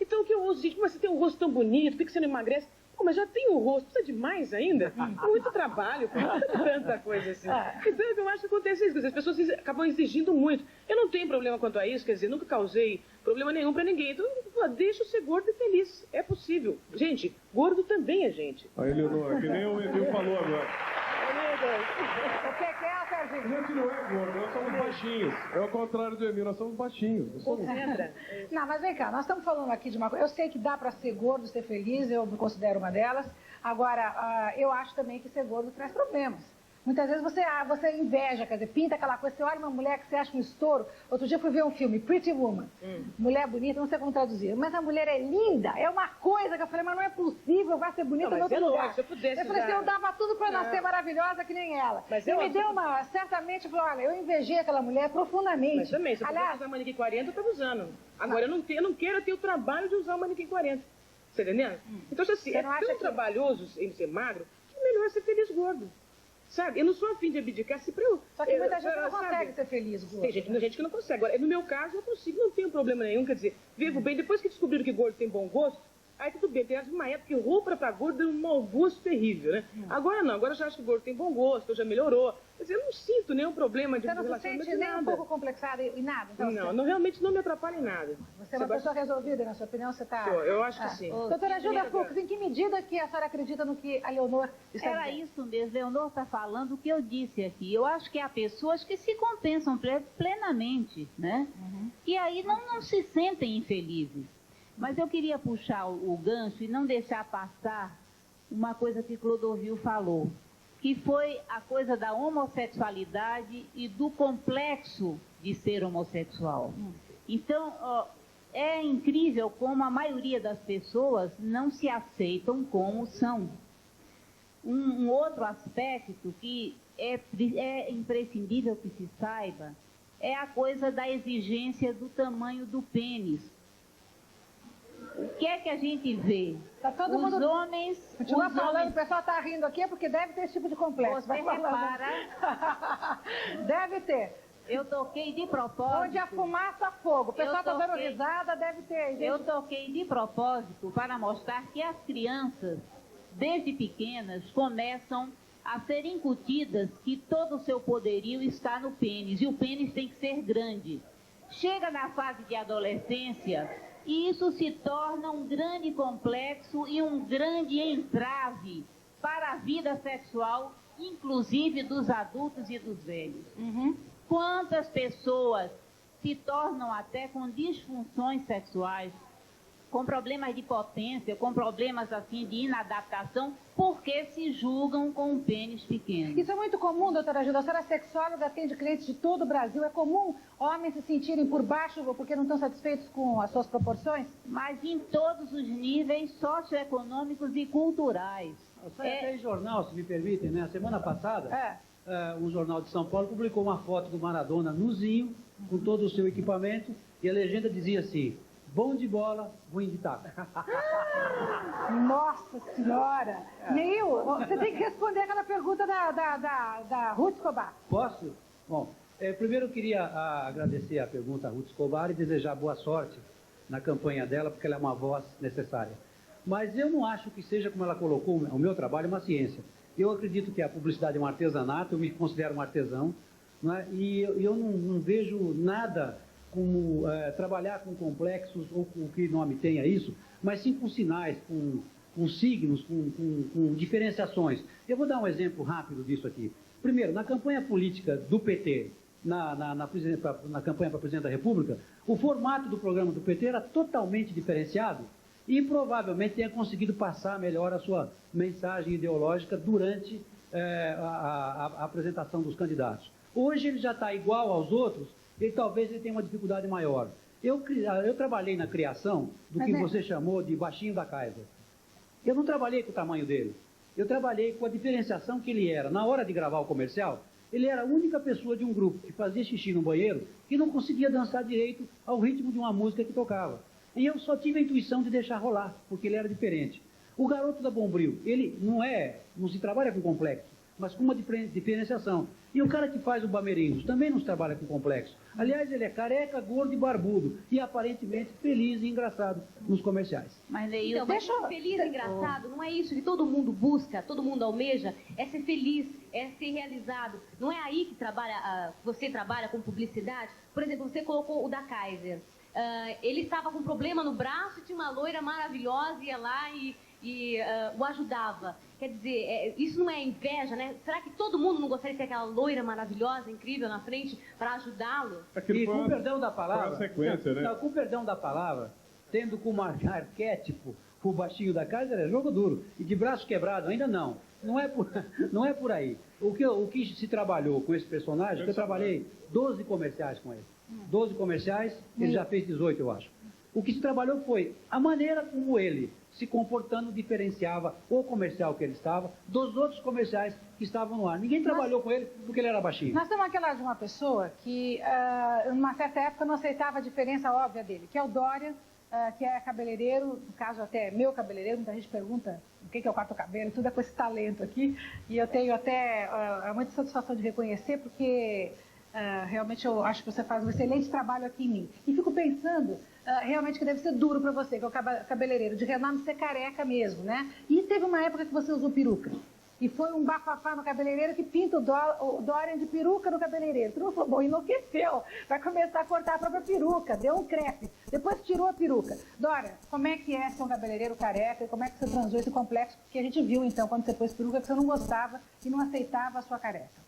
Speaker 20: Então, o que eu uso, gente, mas você tem um rosto tão bonito, por que você não emagrece? Pô, mas já tem o rosto, precisa de mais ainda? Muito trabalho, não precisa de tanta coisa assim. Então, eu acho que acontece isso, as pessoas acabam exigindo muito. Eu não tenho problema quanto a isso, quer dizer, nunca causei problema nenhum pra ninguém. Então, deixa eu ser gordo e feliz. É possível. Gente, gordo também é gente.
Speaker 2: Aí, Leonor, que nem o Emil falou agora.
Speaker 1: O que é, Serginho?
Speaker 2: A gente não é gordo, nós somos baixinhos. É o contrário do Emil, nós somos baixinhos.
Speaker 1: Não, mas vem cá, nós estamos falando aqui de uma coisa. Eu sei que dá para ser gordo, ser feliz, eu me considero uma delas. Agora, eu acho também que ser gordo traz problemas. Muitas vezes você inveja, quer dizer, pinta aquela coisa, você olha uma mulher que você acha um estouro. Outro dia eu fui ver um filme, Pretty Woman. Mulher bonita, não sei como traduzir. Mas a mulher é linda, é uma coisa que eu falei, mas não é possível, vai ser bonita em outro lugar.
Speaker 20: Se eu pudesse,
Speaker 1: eu falei assim, eu dava tudo para nascer maravilhosa que nem ela.
Speaker 20: Mas
Speaker 1: e me deu uma, certamente, falou, olha, eu invejei aquela mulher profundamente.
Speaker 20: Mas também, se eu pudesse usar manequim 40, eu estava usando. Agora, eu não quero ter o trabalho de usar o manequim 40. Você entendendo? Então, assim, é tão trabalhoso em ser magro, que melhor ser feliz gordo. Sabe? Eu não sou afim de abdicar se pra eu...
Speaker 1: Só que muita gente não consegue ser feliz, gordo.
Speaker 20: Tem gente que não consegue. Agora, no meu caso, eu consigo, não tenho problema nenhum. Quer dizer, vivo bem. Depois que descobriram que gordo tem bom gosto, aí tudo bem. Tem uma época que roupa pra gordo é um mau gosto terrível, né? Agora não. Agora eu já acho que o gordo tem bom gosto, já melhorou. Quer dizer, eu não sinto nenhum problema de relacionamento.
Speaker 1: Você não se sente nem um pouco complexada e nada?
Speaker 20: Então, não, realmente não me atrapalha em nada.
Speaker 1: Você é uma pessoa resolvida, na sua opinião? Você está...
Speaker 20: Eu acho que sim.
Speaker 1: Doutora Júlia Fux, em que medida que a senhora acredita no que a Leonor está dizendo?
Speaker 10: Era isso mesmo, Leonor está falando o que eu disse aqui. Eu acho que há pessoas que se compensam plenamente, né? E aí não se sentem infelizes. Mas eu queria puxar o gancho e não deixar passar uma coisa que Clodovil falou, que foi a coisa da homossexualidade e do complexo de ser homossexual. Então, é incrível como a maioria das pessoas não se aceitam como são. Um outro aspecto que é imprescindível que se saiba é a coisa da exigência do tamanho do pênis. O que é que a gente vê?
Speaker 1: Tá todo
Speaker 10: os
Speaker 1: mundo...
Speaker 10: homens...
Speaker 1: Continua
Speaker 10: os
Speaker 1: falando,
Speaker 10: homens...
Speaker 1: o pessoal está rindo aqui porque deve ter esse tipo de complexo.
Speaker 10: Você repara...
Speaker 1: Deve ter.
Speaker 10: Eu toquei de propósito...
Speaker 1: Onde a fumaça, fogo. O pessoal está dando risada, deve ter. Gente.
Speaker 10: Eu toquei de propósito para mostrar que as crianças, desde pequenas, começam a ser incutidas que todo o seu poderio está no pênis. E o pênis tem que ser grande. Chega na fase de adolescência... E isso se torna um grande complexo e um grande entrave para a vida sexual, inclusive dos adultos e dos velhos. Quantas pessoas se tornam até com disfunções sexuais, com problemas de potência, com problemas assim de inadaptação, porque se julgam com um pênis pequeno.
Speaker 1: Isso é muito comum, doutora Gilda. A senhora é sexóloga, atende clientes de todo o Brasil. É comum homens se sentirem por baixo porque não estão satisfeitos com as suas proporções?
Speaker 10: Mas em todos os níveis socioeconômicos e culturais.
Speaker 6: Sai até em jornal, se me permitem, né? A semana passada, um jornal de São Paulo publicou uma foto do Maradona nuzinho, com todo o seu equipamento, e a legenda dizia assim: bom de bola, ruim de taco.
Speaker 1: Nossa Senhora! Neil, você tem que responder aquela pergunta da Ruth Escobar.
Speaker 6: Posso? Bom, primeiro eu queria agradecer a pergunta à Ruth Escobar e desejar boa sorte na campanha dela, porque ela é uma voz necessária. Mas eu não acho que seja, como ela colocou, o meu trabalho é uma ciência. Eu acredito que a publicidade é um artesanato, eu me considero um artesão, não é? E eu não vejo nada como trabalhar com complexos, ou com que nome tenha isso, mas sim com sinais, com signos, com diferenciações. Eu vou dar um exemplo rápido disso aqui. Primeiro, na campanha política do PT, na campanha para presidente da República, o formato do programa do PT era totalmente diferenciado e provavelmente tenha conseguido passar melhor a sua mensagem ideológica durante a apresentação dos candidatos. Hoje ele já está igual aos outros, e talvez ele tenha uma dificuldade maior. Eu trabalhei na criação do que você chamou de baixinho da Kaiser. Eu não trabalhei com o tamanho dele. Eu trabalhei com a diferenciação que ele era. Na hora de gravar o comercial, ele era a única pessoa de um grupo que fazia xixi no banheiro e não conseguia dançar direito ao ritmo de uma música que tocava. E eu só tive a intuição de deixar rolar, porque ele era diferente. O garoto da Bombril, ele não se trabalha com complexo, mas com uma diferenciação. E o cara que faz o Bamerindos também não se trabalha com complexo. Aliás, ele é careca, gordo e barbudo. E aparentemente feliz e engraçado nos comerciais.
Speaker 12: Mas Neil, mas ser feliz e engraçado não é isso que todo mundo busca, todo mundo almeja. É ser feliz, é ser realizado. Não é aí que você trabalha com publicidade? Por exemplo, você colocou o da Kaiser. Ele estava com um problema no braço e tinha uma loira maravilhosa, ia lá e o ajudava. Quer dizer, isso não é inveja, né? Será que todo mundo não gostaria de ter aquela loira maravilhosa, incrível na frente para ajudá-lo?
Speaker 6: E com perdão da palavra,
Speaker 2: sequência, né?
Speaker 6: Com perdão da palavra, tendo como arquétipo o baixinho da casa, é jogo duro. E de braço quebrado, ainda não. Não é por aí. O que se trabalhou com esse personagem, eu trabalhei 12 comerciais com ele. 12 comerciais, ele já fez 18, eu acho. O que se trabalhou foi a maneira como ele se comportando diferenciava o comercial que ele estava dos outros comerciais que estavam no ar. Ninguém trabalhou com ele porque ele era baixinho.
Speaker 1: Nós temos aquela de uma pessoa que, numa certa época, não aceitava a diferença óbvia dele, que é o Dória, que é cabeleireiro, no caso até meu cabeleireiro, muita gente pergunta o que eu corto o cabelo, tudo é com esse talento aqui, e eu tenho até muita satisfação de reconhecer, porque realmente eu acho que você faz um excelente trabalho aqui em mim. E fico pensando, realmente que deve ser duro para você, que é o cabeleireiro, de renome ser careca mesmo, né? E teve uma época que você usou peruca. E foi um bafafá no cabeleireiro que pinta o Dorian de peruca no cabeleireiro. Tu não falou, bom, enlouqueceu, vai começar a cortar a própria peruca, deu um crepe, depois tirou a peruca. Dora, como é que é ser um cabeleireiro careca e como é que você transou esse complexo? Porque a gente viu então, quando você pôs peruca, que você não gostava e não aceitava a sua careca.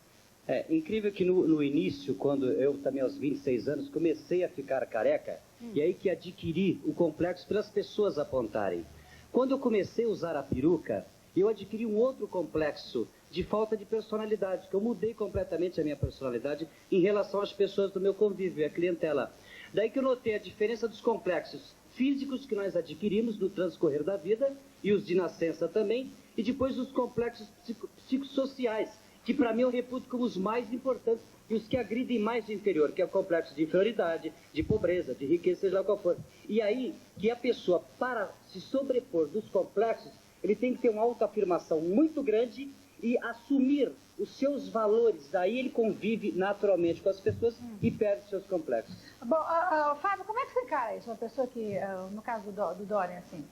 Speaker 21: É incrível que no início, quando eu também aos 26 anos, comecei a ficar careca, e aí que adquiri o complexo pelas pessoas apontarem. Quando eu comecei a usar a peruca, eu adquiri um outro complexo de falta de personalidade, que eu mudei completamente a minha personalidade em relação às pessoas do meu convívio, a clientela. Daí que eu notei a diferença dos complexos físicos que nós adquirimos no transcorrer da vida, e os de nascença também, e depois os complexos psicossociais, que para mim eu reputo como os mais importantes e os que agridem mais o interior, que é o complexo de inferioridade, de pobreza, de riqueza, seja lá qual for. E aí, que a pessoa, para se sobrepor dos complexos, ele tem que ter uma autoafirmação muito grande e assumir os seus valores. Daí ele convive naturalmente com as pessoas e perde seus complexos.
Speaker 1: Bom, Fábio, como é que você encara isso? Uma pessoa que, no caso do Dorian, assim...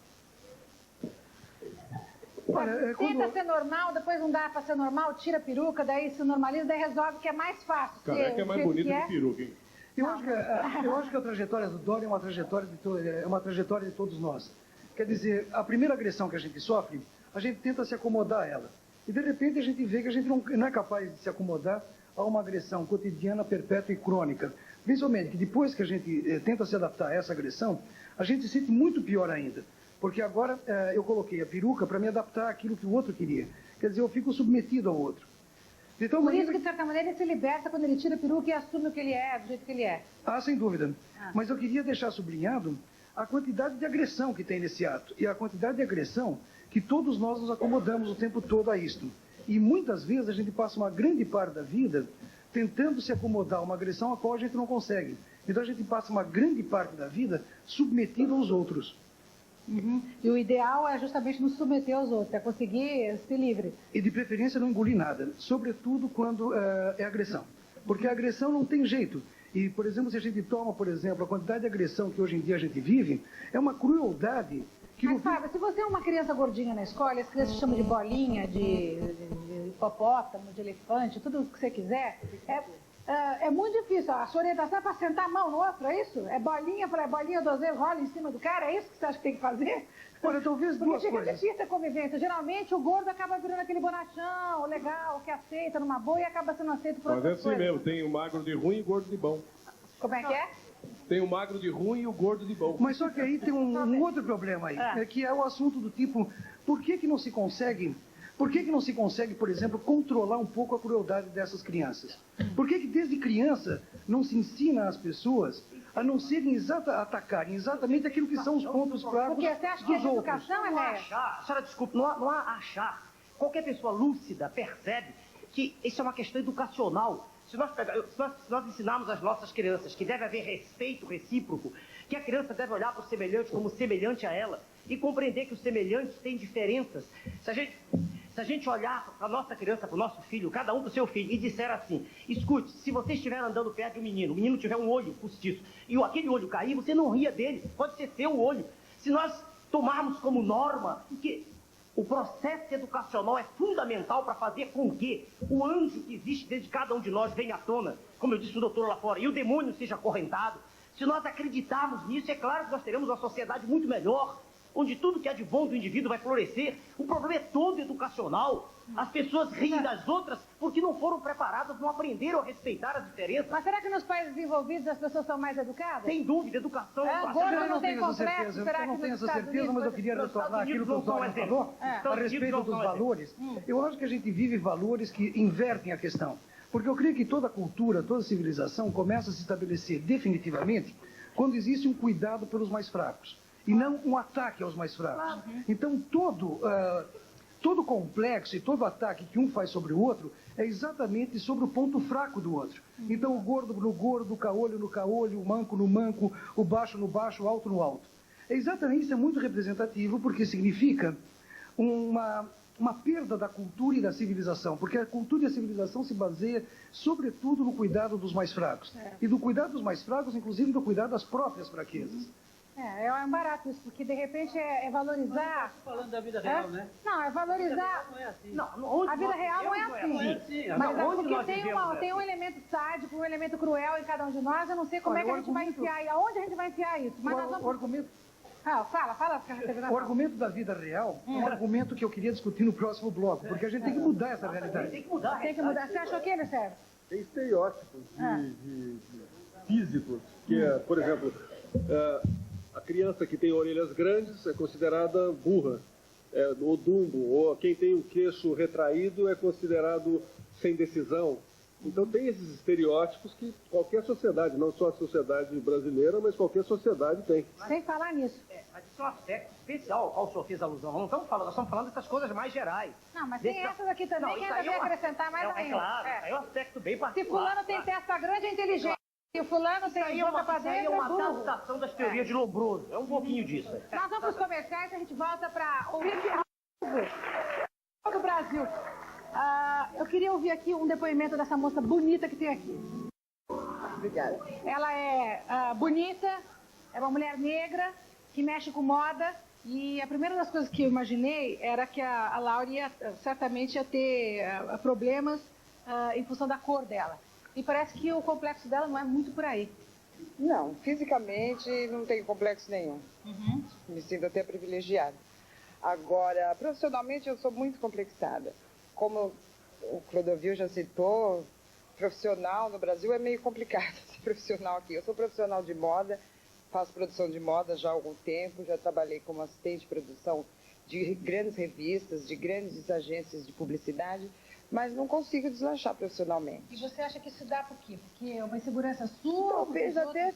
Speaker 4: Olha,
Speaker 1: tenta ser normal, depois não dá para ser normal, tira a peruca, daí se normaliza, daí resolve que é mais fácil.
Speaker 2: Careca é mais bonito que peruca, hein?
Speaker 4: Eu acho que a trajetória do Dorian é uma trajetória de todos nós. Quer dizer, a primeira agressão que a gente sofre, a gente tenta se acomodar a ela. E de repente a gente vê que a gente não é capaz de se acomodar a uma agressão cotidiana, perpétua e crônica. Principalmente que depois que a gente tenta se adaptar a essa agressão, a gente se sente muito pior ainda. Porque agora eu coloquei a peruca para me adaptar àquilo que o outro queria. Quer dizer, eu fico submetido ao outro. Então,
Speaker 1: por isso que, de certa maneira, ele se liberta quando ele tira a peruca e assume o que ele é, do jeito que ele é.
Speaker 4: Ah, sem dúvida. Mas eu queria deixar sublinhado a quantidade de agressão que tem nesse ato. E a quantidade de agressão que todos nós nos acomodamos o tempo todo a isto. E muitas vezes a gente passa uma grande parte da vida tentando se acomodar a uma agressão a qual a gente não consegue. Então a gente passa uma grande parte da vida submetido aos outros.
Speaker 1: E o ideal é justamente não submeter aos outros, é conseguir ser livre.
Speaker 4: E de preferência não engolir nada, sobretudo quando é agressão. Porque a agressão não tem jeito. E, por exemplo, se a gente toma, por exemplo, a quantidade de agressão que hoje em dia a gente vive, é uma crueldade.
Speaker 1: Mas, Fábio, se você é uma criança gordinha na escola, as crianças chamam de bolinha, de hipopótamo, de elefante, tudo o que você quiser, é muito difícil. A sua orientação é para sentar a mão no outro, é isso? É bolinha, duas vezes, rola em cima do cara, é isso que você acha que tem que fazer?
Speaker 4: Olha, talvez duas coisas.
Speaker 1: Porque fica difícil a convivência. Geralmente o gordo acaba virando aquele bonachão, o legal, que aceita numa boa e acaba sendo aceito por outras coisas.
Speaker 2: Mas é assim mesmo, tem o magro de ruim e o gordo de bom.
Speaker 1: Como é que é?
Speaker 2: Tem o magro de ruim e o gordo de bom.
Speaker 4: Mas só que aí tem um outro problema aí, que é o assunto do tipo, por que não se consegue, por exemplo, controlar um pouco a crueldade dessas crianças? Por que desde criança não se ensina às pessoas a não serem atacarem exatamente aquilo que são os pontos fracos dos outros?
Speaker 1: Porque você acha que essa educação é...
Speaker 7: A senhora, desculpe, não há achar. Qualquer pessoa lúcida percebe que isso é uma questão educacional. Se nós ensinarmos às nossas crianças que deve haver respeito recíproco, que a criança deve olhar para o semelhante como semelhante a ela e compreender que os semelhantes têm diferenças. Se a gente olhar para a nossa criança, para o nosso filho, cada um para o seu filho, e disser assim, escute, se você estiver andando perto de um menino, o menino tiver um olho postiço, e aquele olho cair, você não ria dele, pode ser seu olho. Se nós tomarmos como norma que o processo educacional é fundamental para fazer com que o anjo que existe dentro de cada um de nós venha à tona, como eu disse o doutor lá fora, e o demônio seja acorrentado. Se nós acreditarmos nisso, é claro que nós teremos uma sociedade muito melhor, onde tudo que é de bom do indivíduo vai florescer. O problema é todo educacional. As pessoas riem das outras porque não foram preparadas, não aprenderam a respeitar as diferenças.
Speaker 1: Mas será que nos países desenvolvidos as pessoas são mais educadas?
Speaker 7: Sem dúvida, educação...
Speaker 4: Eu não tenho essa certeza, mas eu queria retornar aquilo que o Dorian falou a respeito dos valores. Eu acho que a gente vive valores que invertem a questão. Porque eu creio que toda cultura, toda civilização começa a se estabelecer definitivamente quando existe um cuidado pelos mais fracos e não um ataque aos mais fracos. Então, todo complexo e todo ataque que um faz sobre o outro é exatamente sobre o ponto fraco do outro. Então, o gordo no gordo, o caolho no caolho, o manco no manco, o baixo no baixo, o alto no alto. É exatamente, isso é muito representativo porque significa uma perda da cultura e da civilização, porque a cultura e a civilização se baseia, sobretudo, no cuidado dos mais fracos. E do cuidado dos mais fracos, inclusive do cuidado das próprias fraquezas.
Speaker 1: É um barato isso, porque de repente é valorizar...
Speaker 6: Falando da vida real, né?
Speaker 1: Não, é valorizar...
Speaker 6: Não é assim.
Speaker 1: A vida real não é assim. Mas é porque tem um elemento sádico, um elemento cruel em cada um de nós, eu não sei como é que a gente vai enfiar, aonde a gente vai enfiar isso. Mas nós vamos...
Speaker 4: O argumento...
Speaker 1: Fala.
Speaker 4: O argumento da vida real é um argumento que eu queria discutir no próximo bloco, porque a gente tem que mudar essa realidade.
Speaker 7: Tem que mudar.
Speaker 1: Você achou que, né, Sérgio?
Speaker 13: Tem estereótipos físicos, que é, por exemplo, a criança que tem orelhas grandes é considerada burra, ou dumbo, ou quem tem o queixo retraído é considerado sem decisão. Então tem esses estereótipos que qualquer sociedade, não só a sociedade brasileira, mas qualquer sociedade tem.
Speaker 1: Sem falar nisso,
Speaker 7: esse é um aspecto especial ao senhor fez alusão. Não estamos falando, nós estamos falando dessas coisas mais gerais.
Speaker 1: Não, mas tem essas aqui também que ainda vem acrescentar mais ainda.
Speaker 7: É claro, aí é um aspecto bem particular.
Speaker 1: Se fulano tem testa grande, é inteligente. Se o fulano tem boca pra dentro, é burro.
Speaker 7: Isso aí é uma adaptação das teorias de Lombroso. É um pouquinho disso.
Speaker 1: Nós vamos para os comerciais e a gente volta para ouvir do Brasil. Eu queria ouvir aqui um depoimento dessa moça bonita que tem aqui.
Speaker 3: Obrigada.
Speaker 1: Ela é bonita, é uma mulher negra que mexe com moda. E a primeira das coisas que eu imaginei era que a Laura certamente ia ter problemas em função da cor dela. E parece que o complexo dela não é muito por aí.
Speaker 3: Não, fisicamente não tenho complexo nenhum.
Speaker 1: Uhum.
Speaker 3: Me sinto até privilegiada. Agora, profissionalmente eu sou muito complexada. Como o Clodovil já citou, profissional no Brasil é meio complicado ser profissional aqui. Eu sou profissional de moda, faço produção de moda já há algum tempo, já trabalhei como assistente de produção de grandes revistas, de grandes agências de publicidade, mas não consigo deslanchar profissionalmente.
Speaker 1: E você acha que isso dá por quê? Porque é uma insegurança sua?
Speaker 3: Talvez até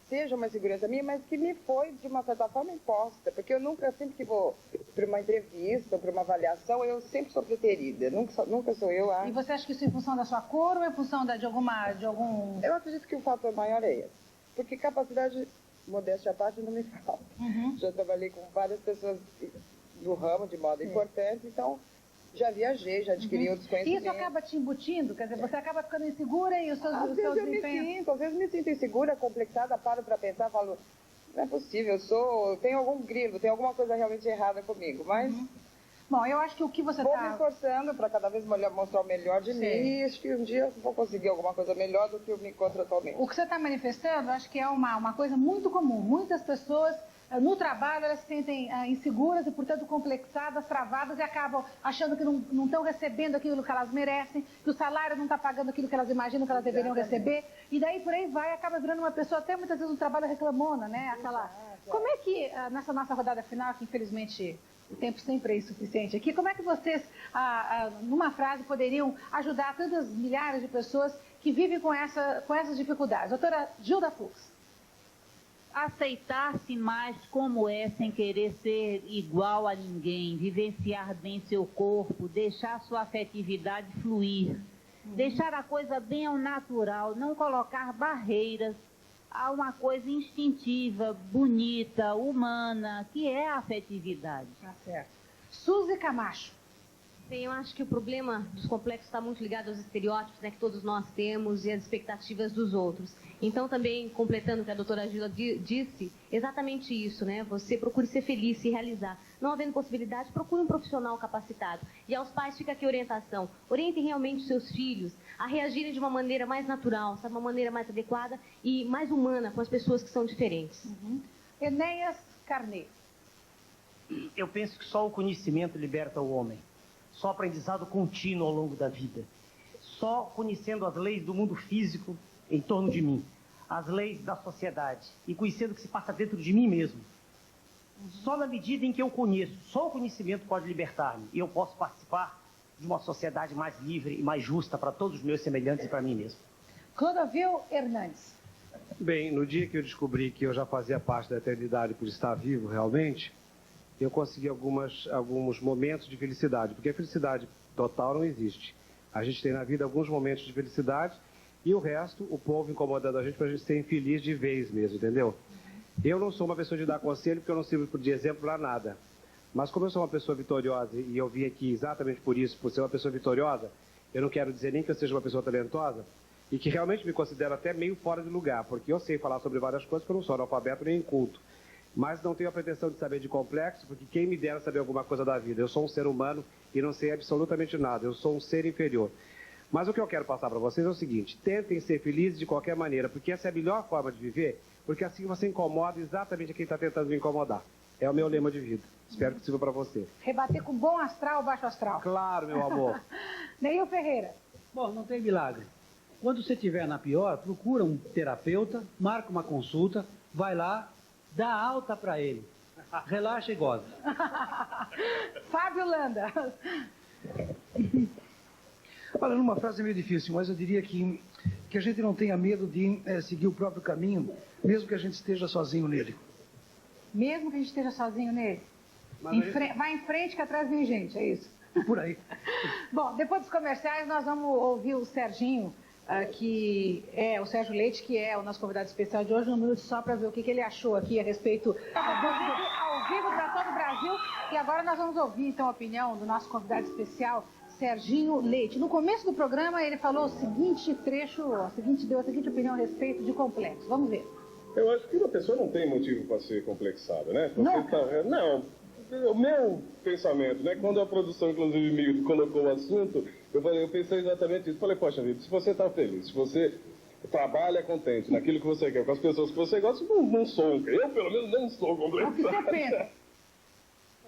Speaker 3: seja uma insegurança minha, mas que me foi, de uma certa forma, imposta. Porque eu nunca, sempre que vou para uma entrevista, para uma avaliação, eu sempre sou preterida. Nunca sou eu a...
Speaker 1: E você acha que isso é em função da sua cor ou é em função de algum...
Speaker 3: Eu acredito que o fator maior é esse. Porque capacidade, modéstia à parte, não me falta.
Speaker 1: Uhum.
Speaker 3: Já trabalhei com várias pessoas do ramo de moda importante, então... Já viajei, já adquiri outros conhecimentos.
Speaker 1: Isso acaba te embutindo? Quer dizer, você acaba ficando insegura e os seus
Speaker 3: Às vezes me sinto insegura, complexada, paro para pensar, falo, não é possível, tenho algum grilo, tem alguma coisa realmente errada comigo, mas...
Speaker 1: Bom, eu acho que o que você
Speaker 3: Vou me esforçando para cada vez mostrar o melhor de mim e acho que um dia vou conseguir alguma coisa melhor do que eu me encontro atualmente.
Speaker 1: O que você está manifestando, acho que é uma coisa muito comum. Muitas pessoas... No trabalho, elas se sentem inseguras e, portanto, complexadas, travadas e acabam achando que não estão recebendo aquilo que elas merecem, que o salário não está pagando aquilo que elas imaginam que elas deveriam receber. E daí, por aí vai, acaba virando uma pessoa, até muitas vezes, no trabalho reclamona, né? Como é que, nessa nossa rodada final, que infelizmente o tempo sempre é insuficiente aqui, como é que vocês, numa frase, poderiam ajudar tantas milhares de pessoas que vivem com essas dificuldades? Doutora Gilda Fux.
Speaker 10: Aceitar-se mais como é, sem querer ser igual a ninguém, vivenciar bem seu corpo, deixar sua afetividade fluir, deixar a coisa bem ao natural, não colocar barreiras a uma coisa instintiva, bonita, humana, que é a afetividade.
Speaker 1: Tá certo. Suzy Camacho.
Speaker 12: Bem, eu acho que o problema dos complexos está muito ligado aos estereótipos, né, que todos nós temos e às expectativas dos outros. Então, também, completando o que a doutora Gilda disse, exatamente isso, né? Você procure ser feliz, se realizar. Não havendo possibilidade, procure um profissional capacitado. E aos pais fica aqui a orientação. Orientem realmente os seus filhos a reagirem de uma maneira mais natural, sabe? Uma maneira mais adequada e mais humana com as pessoas que são diferentes.
Speaker 1: Enéas Carneiro.
Speaker 7: Eu penso que só o conhecimento liberta o homem. Só aprendizado contínuo ao longo da vida. Só conhecendo as leis do mundo físico em torno de mim, as leis da sociedade, e conhecendo o que se passa dentro de mim mesmo. Só na medida em que eu conheço, só o conhecimento pode libertar-me, e eu posso participar de uma sociedade mais livre e mais justa para todos os meus semelhantes e para mim mesmo.
Speaker 1: Clodovil Hernandes.
Speaker 5: Bem, no dia que eu descobri que eu já fazia parte da eternidade por estar vivo realmente, eu consegui alguns momentos de felicidade, porque a felicidade total não existe. A gente tem na vida alguns momentos de felicidade e o resto, o povo incomodando a gente para a gente ser infeliz de vez mesmo, entendeu? Eu não sou uma pessoa de dar conselho porque eu não sirvo de exemplo para nada. Mas como eu sou uma pessoa vitoriosa e eu vim aqui exatamente por isso, por ser uma pessoa vitoriosa, eu não quero dizer nem que eu seja uma pessoa talentosa e que realmente me considero até meio fora de lugar, porque eu sei falar sobre várias coisas porque eu não sou analfabeto nem inculto. Mas não tenho a pretensão de saber de complexo, porque quem me dera saber alguma coisa da vida? Eu sou um ser humano e não sei absolutamente nada, eu sou um ser inferior. Mas o que eu quero passar para vocês é o seguinte, tentem ser felizes de qualquer maneira, porque essa é a melhor forma de viver, porque assim você incomoda exatamente quem está tentando me incomodar. É o meu lema de vida. Espero que sirva para você.
Speaker 1: Rebater com bom astral ou baixo astral.
Speaker 5: Claro, meu amor.
Speaker 1: Neil Ferreira.
Speaker 6: Bom, não tem milagre. Quando você estiver na pior, procura um terapeuta, marca uma consulta, vai lá, dá alta para ele. Relaxa e goza.
Speaker 1: Fábio Landa.
Speaker 4: Olha, numa frase é meio difícil, mas eu diria que a gente não tenha medo de seguir o próprio caminho, mesmo que a gente esteja sozinho nele.
Speaker 1: Mesmo que a gente esteja sozinho nele? Vai em frente que atrás vem gente, é isso?
Speaker 4: Por aí.
Speaker 1: Bom, depois dos comerciais nós vamos ouvir o Serginho, o Sérgio Leite, que é o nosso convidado especial de hoje, um minuto só para ver o que ele achou aqui a respeito ao vivo para todo o Brasil. E agora nós vamos ouvir então a opinião do nosso convidado especial, Serginho Leite. No começo do programa ele falou o seguinte trecho, deu a seguinte opinião a respeito de complexo. Vamos ver.
Speaker 2: Eu acho que a pessoa não tem motivo para ser complexada, né? Não. O meu pensamento, né? Quando a produção, inclusive, me colocou o assunto, eu pensei exatamente isso. Falei, poxa vida, se você está feliz, se você trabalha contente naquilo que você quer, com as pessoas que você gosta, não sou. Eu, pelo menos, não sou complexado.
Speaker 1: É o que você pensa.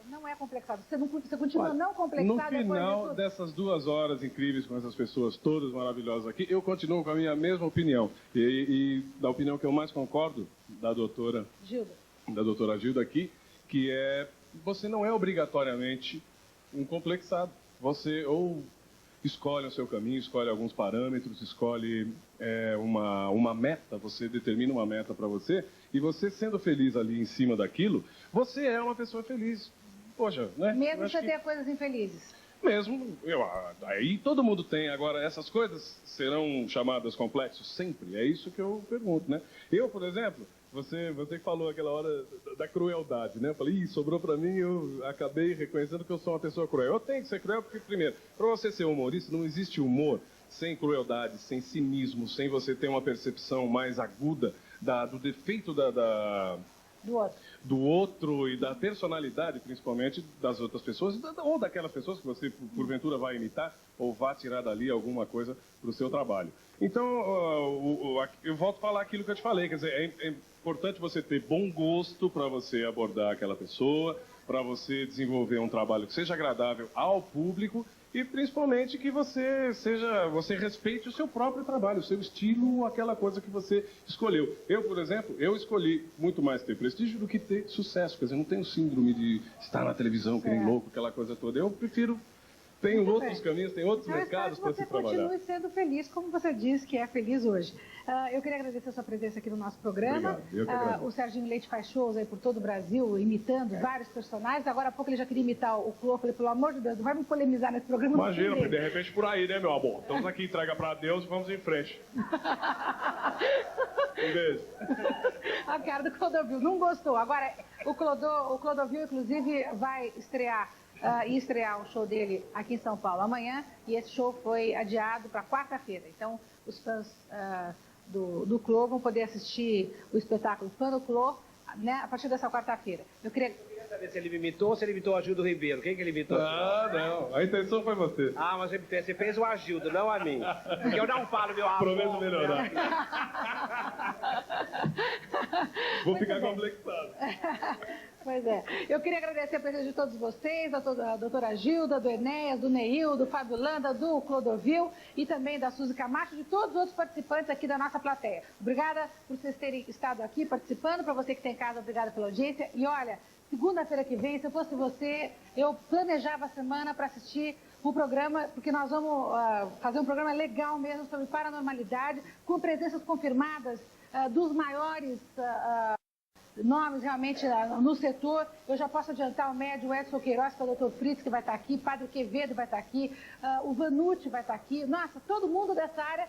Speaker 1: Não é complexado. Você continua não complexado.
Speaker 2: No final dessas 2 horas incríveis com essas pessoas todas maravilhosas aqui, eu continuo com a minha mesma opinião. E da opinião que eu mais concordo, da doutora Gilda aqui, que é: você não é obrigatoriamente um complexado. Você ou escolhe o seu caminho, escolhe alguns parâmetros, escolhe uma meta, você determina uma meta para você, e você sendo feliz ali em cima daquilo, você é uma pessoa feliz. Poxa, né?
Speaker 1: Mesmo você ter coisas infelizes.
Speaker 2: Mesmo, aí todo mundo tem. Agora, essas coisas serão chamadas complexos sempre? É isso que eu pergunto, né? Eu, por exemplo, você que falou aquela hora da crueldade, né? Eu falei, sobrou pra mim, eu acabei reconhecendo que eu sou uma pessoa cruel. Eu tenho que ser cruel porque, primeiro, pra você ser humorista, não existe humor sem crueldade, sem cinismo, sem você ter uma percepção mais aguda do defeito do outro e da personalidade, principalmente, das outras pessoas, ou daquelas pessoas que você, porventura, vai imitar ou vai tirar dali alguma coisa para o seu trabalho. Então, eu volto a falar aquilo que eu te falei, quer dizer, é importante você ter bom gosto para você abordar aquela pessoa, para você desenvolver um trabalho que seja agradável ao público e, principalmente, que você respeite o seu próprio trabalho, o seu estilo, aquela coisa que você escolheu. Eu, por exemplo, escolhi muito mais ter prestígio do que ter sucesso. Quer dizer, eu não tenho síndrome de estar na televisão, que nem louco, aquela coisa toda. Eu prefiro... Tem outros caminhos, tem outros mercados para se trabalhar.
Speaker 1: Você continue sendo feliz, como você diz que é feliz hoje. Eu queria agradecer a sua presença aqui no nosso programa. O Serginho Leite faz shows aí por todo o Brasil, imitando vários personagens. Agora há pouco ele já queria imitar o Clô. Eu falei, pelo amor de Deus, não vai me polemizar nesse programa.
Speaker 2: Imagina, porque de repente por aí, né, meu amor? Estamos aqui, entrega para Deus e vamos em frente. Um beijo.
Speaker 1: A cara do Clodovil, não gostou. Agora, o Clodovil, inclusive, vai estrear o show dele aqui em São Paulo amanhã, e esse show foi adiado para quarta-feira. Então, os fãs do Clô vão poder assistir o espetáculo Fã do Clô, né, a partir dessa quarta-feira. Eu queria
Speaker 5: saber se ele me imitou ou se ele imitou o Agildo Ribeiro. Quem que ele imitou?
Speaker 2: Não. A intenção foi você.
Speaker 5: Mas você fez o Agildo, não a mim. Porque eu não falo meu amor.
Speaker 2: Prometo melhorar. Vou ficar complexado.
Speaker 1: Pois é. Eu queria agradecer a presença de todos vocês, da doutora Gilda, do Enéas, do Neil, do Fábio Landa, do Clodovil e também da Suzy Camacho, de todos os outros participantes aqui da nossa plateia. Obrigada por vocês terem estado aqui participando. Para você que tem em casa, obrigada pela audiência. E olha, segunda-feira que vem, se eu fosse você, eu planejava a semana para assistir o programa, porque nós vamos fazer um programa legal mesmo sobre paranormalidade, com presenças confirmadas dos maiores nomes realmente no setor. Eu já posso adiantar o médium Edson Queiroz, que é o Dr. Fritz, que vai estar aqui, Padre Quevedo vai estar aqui, o Vanucci vai estar aqui. Nossa, todo mundo dessa área,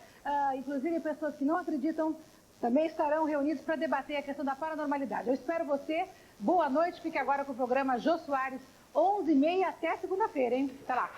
Speaker 1: inclusive pessoas que não acreditam, também estarão reunidos para debater a questão da paranormalidade. Eu espero você. Boa noite. Fique agora com o programa Jô Soares, 11h30 até segunda-feira, hein? Até lá.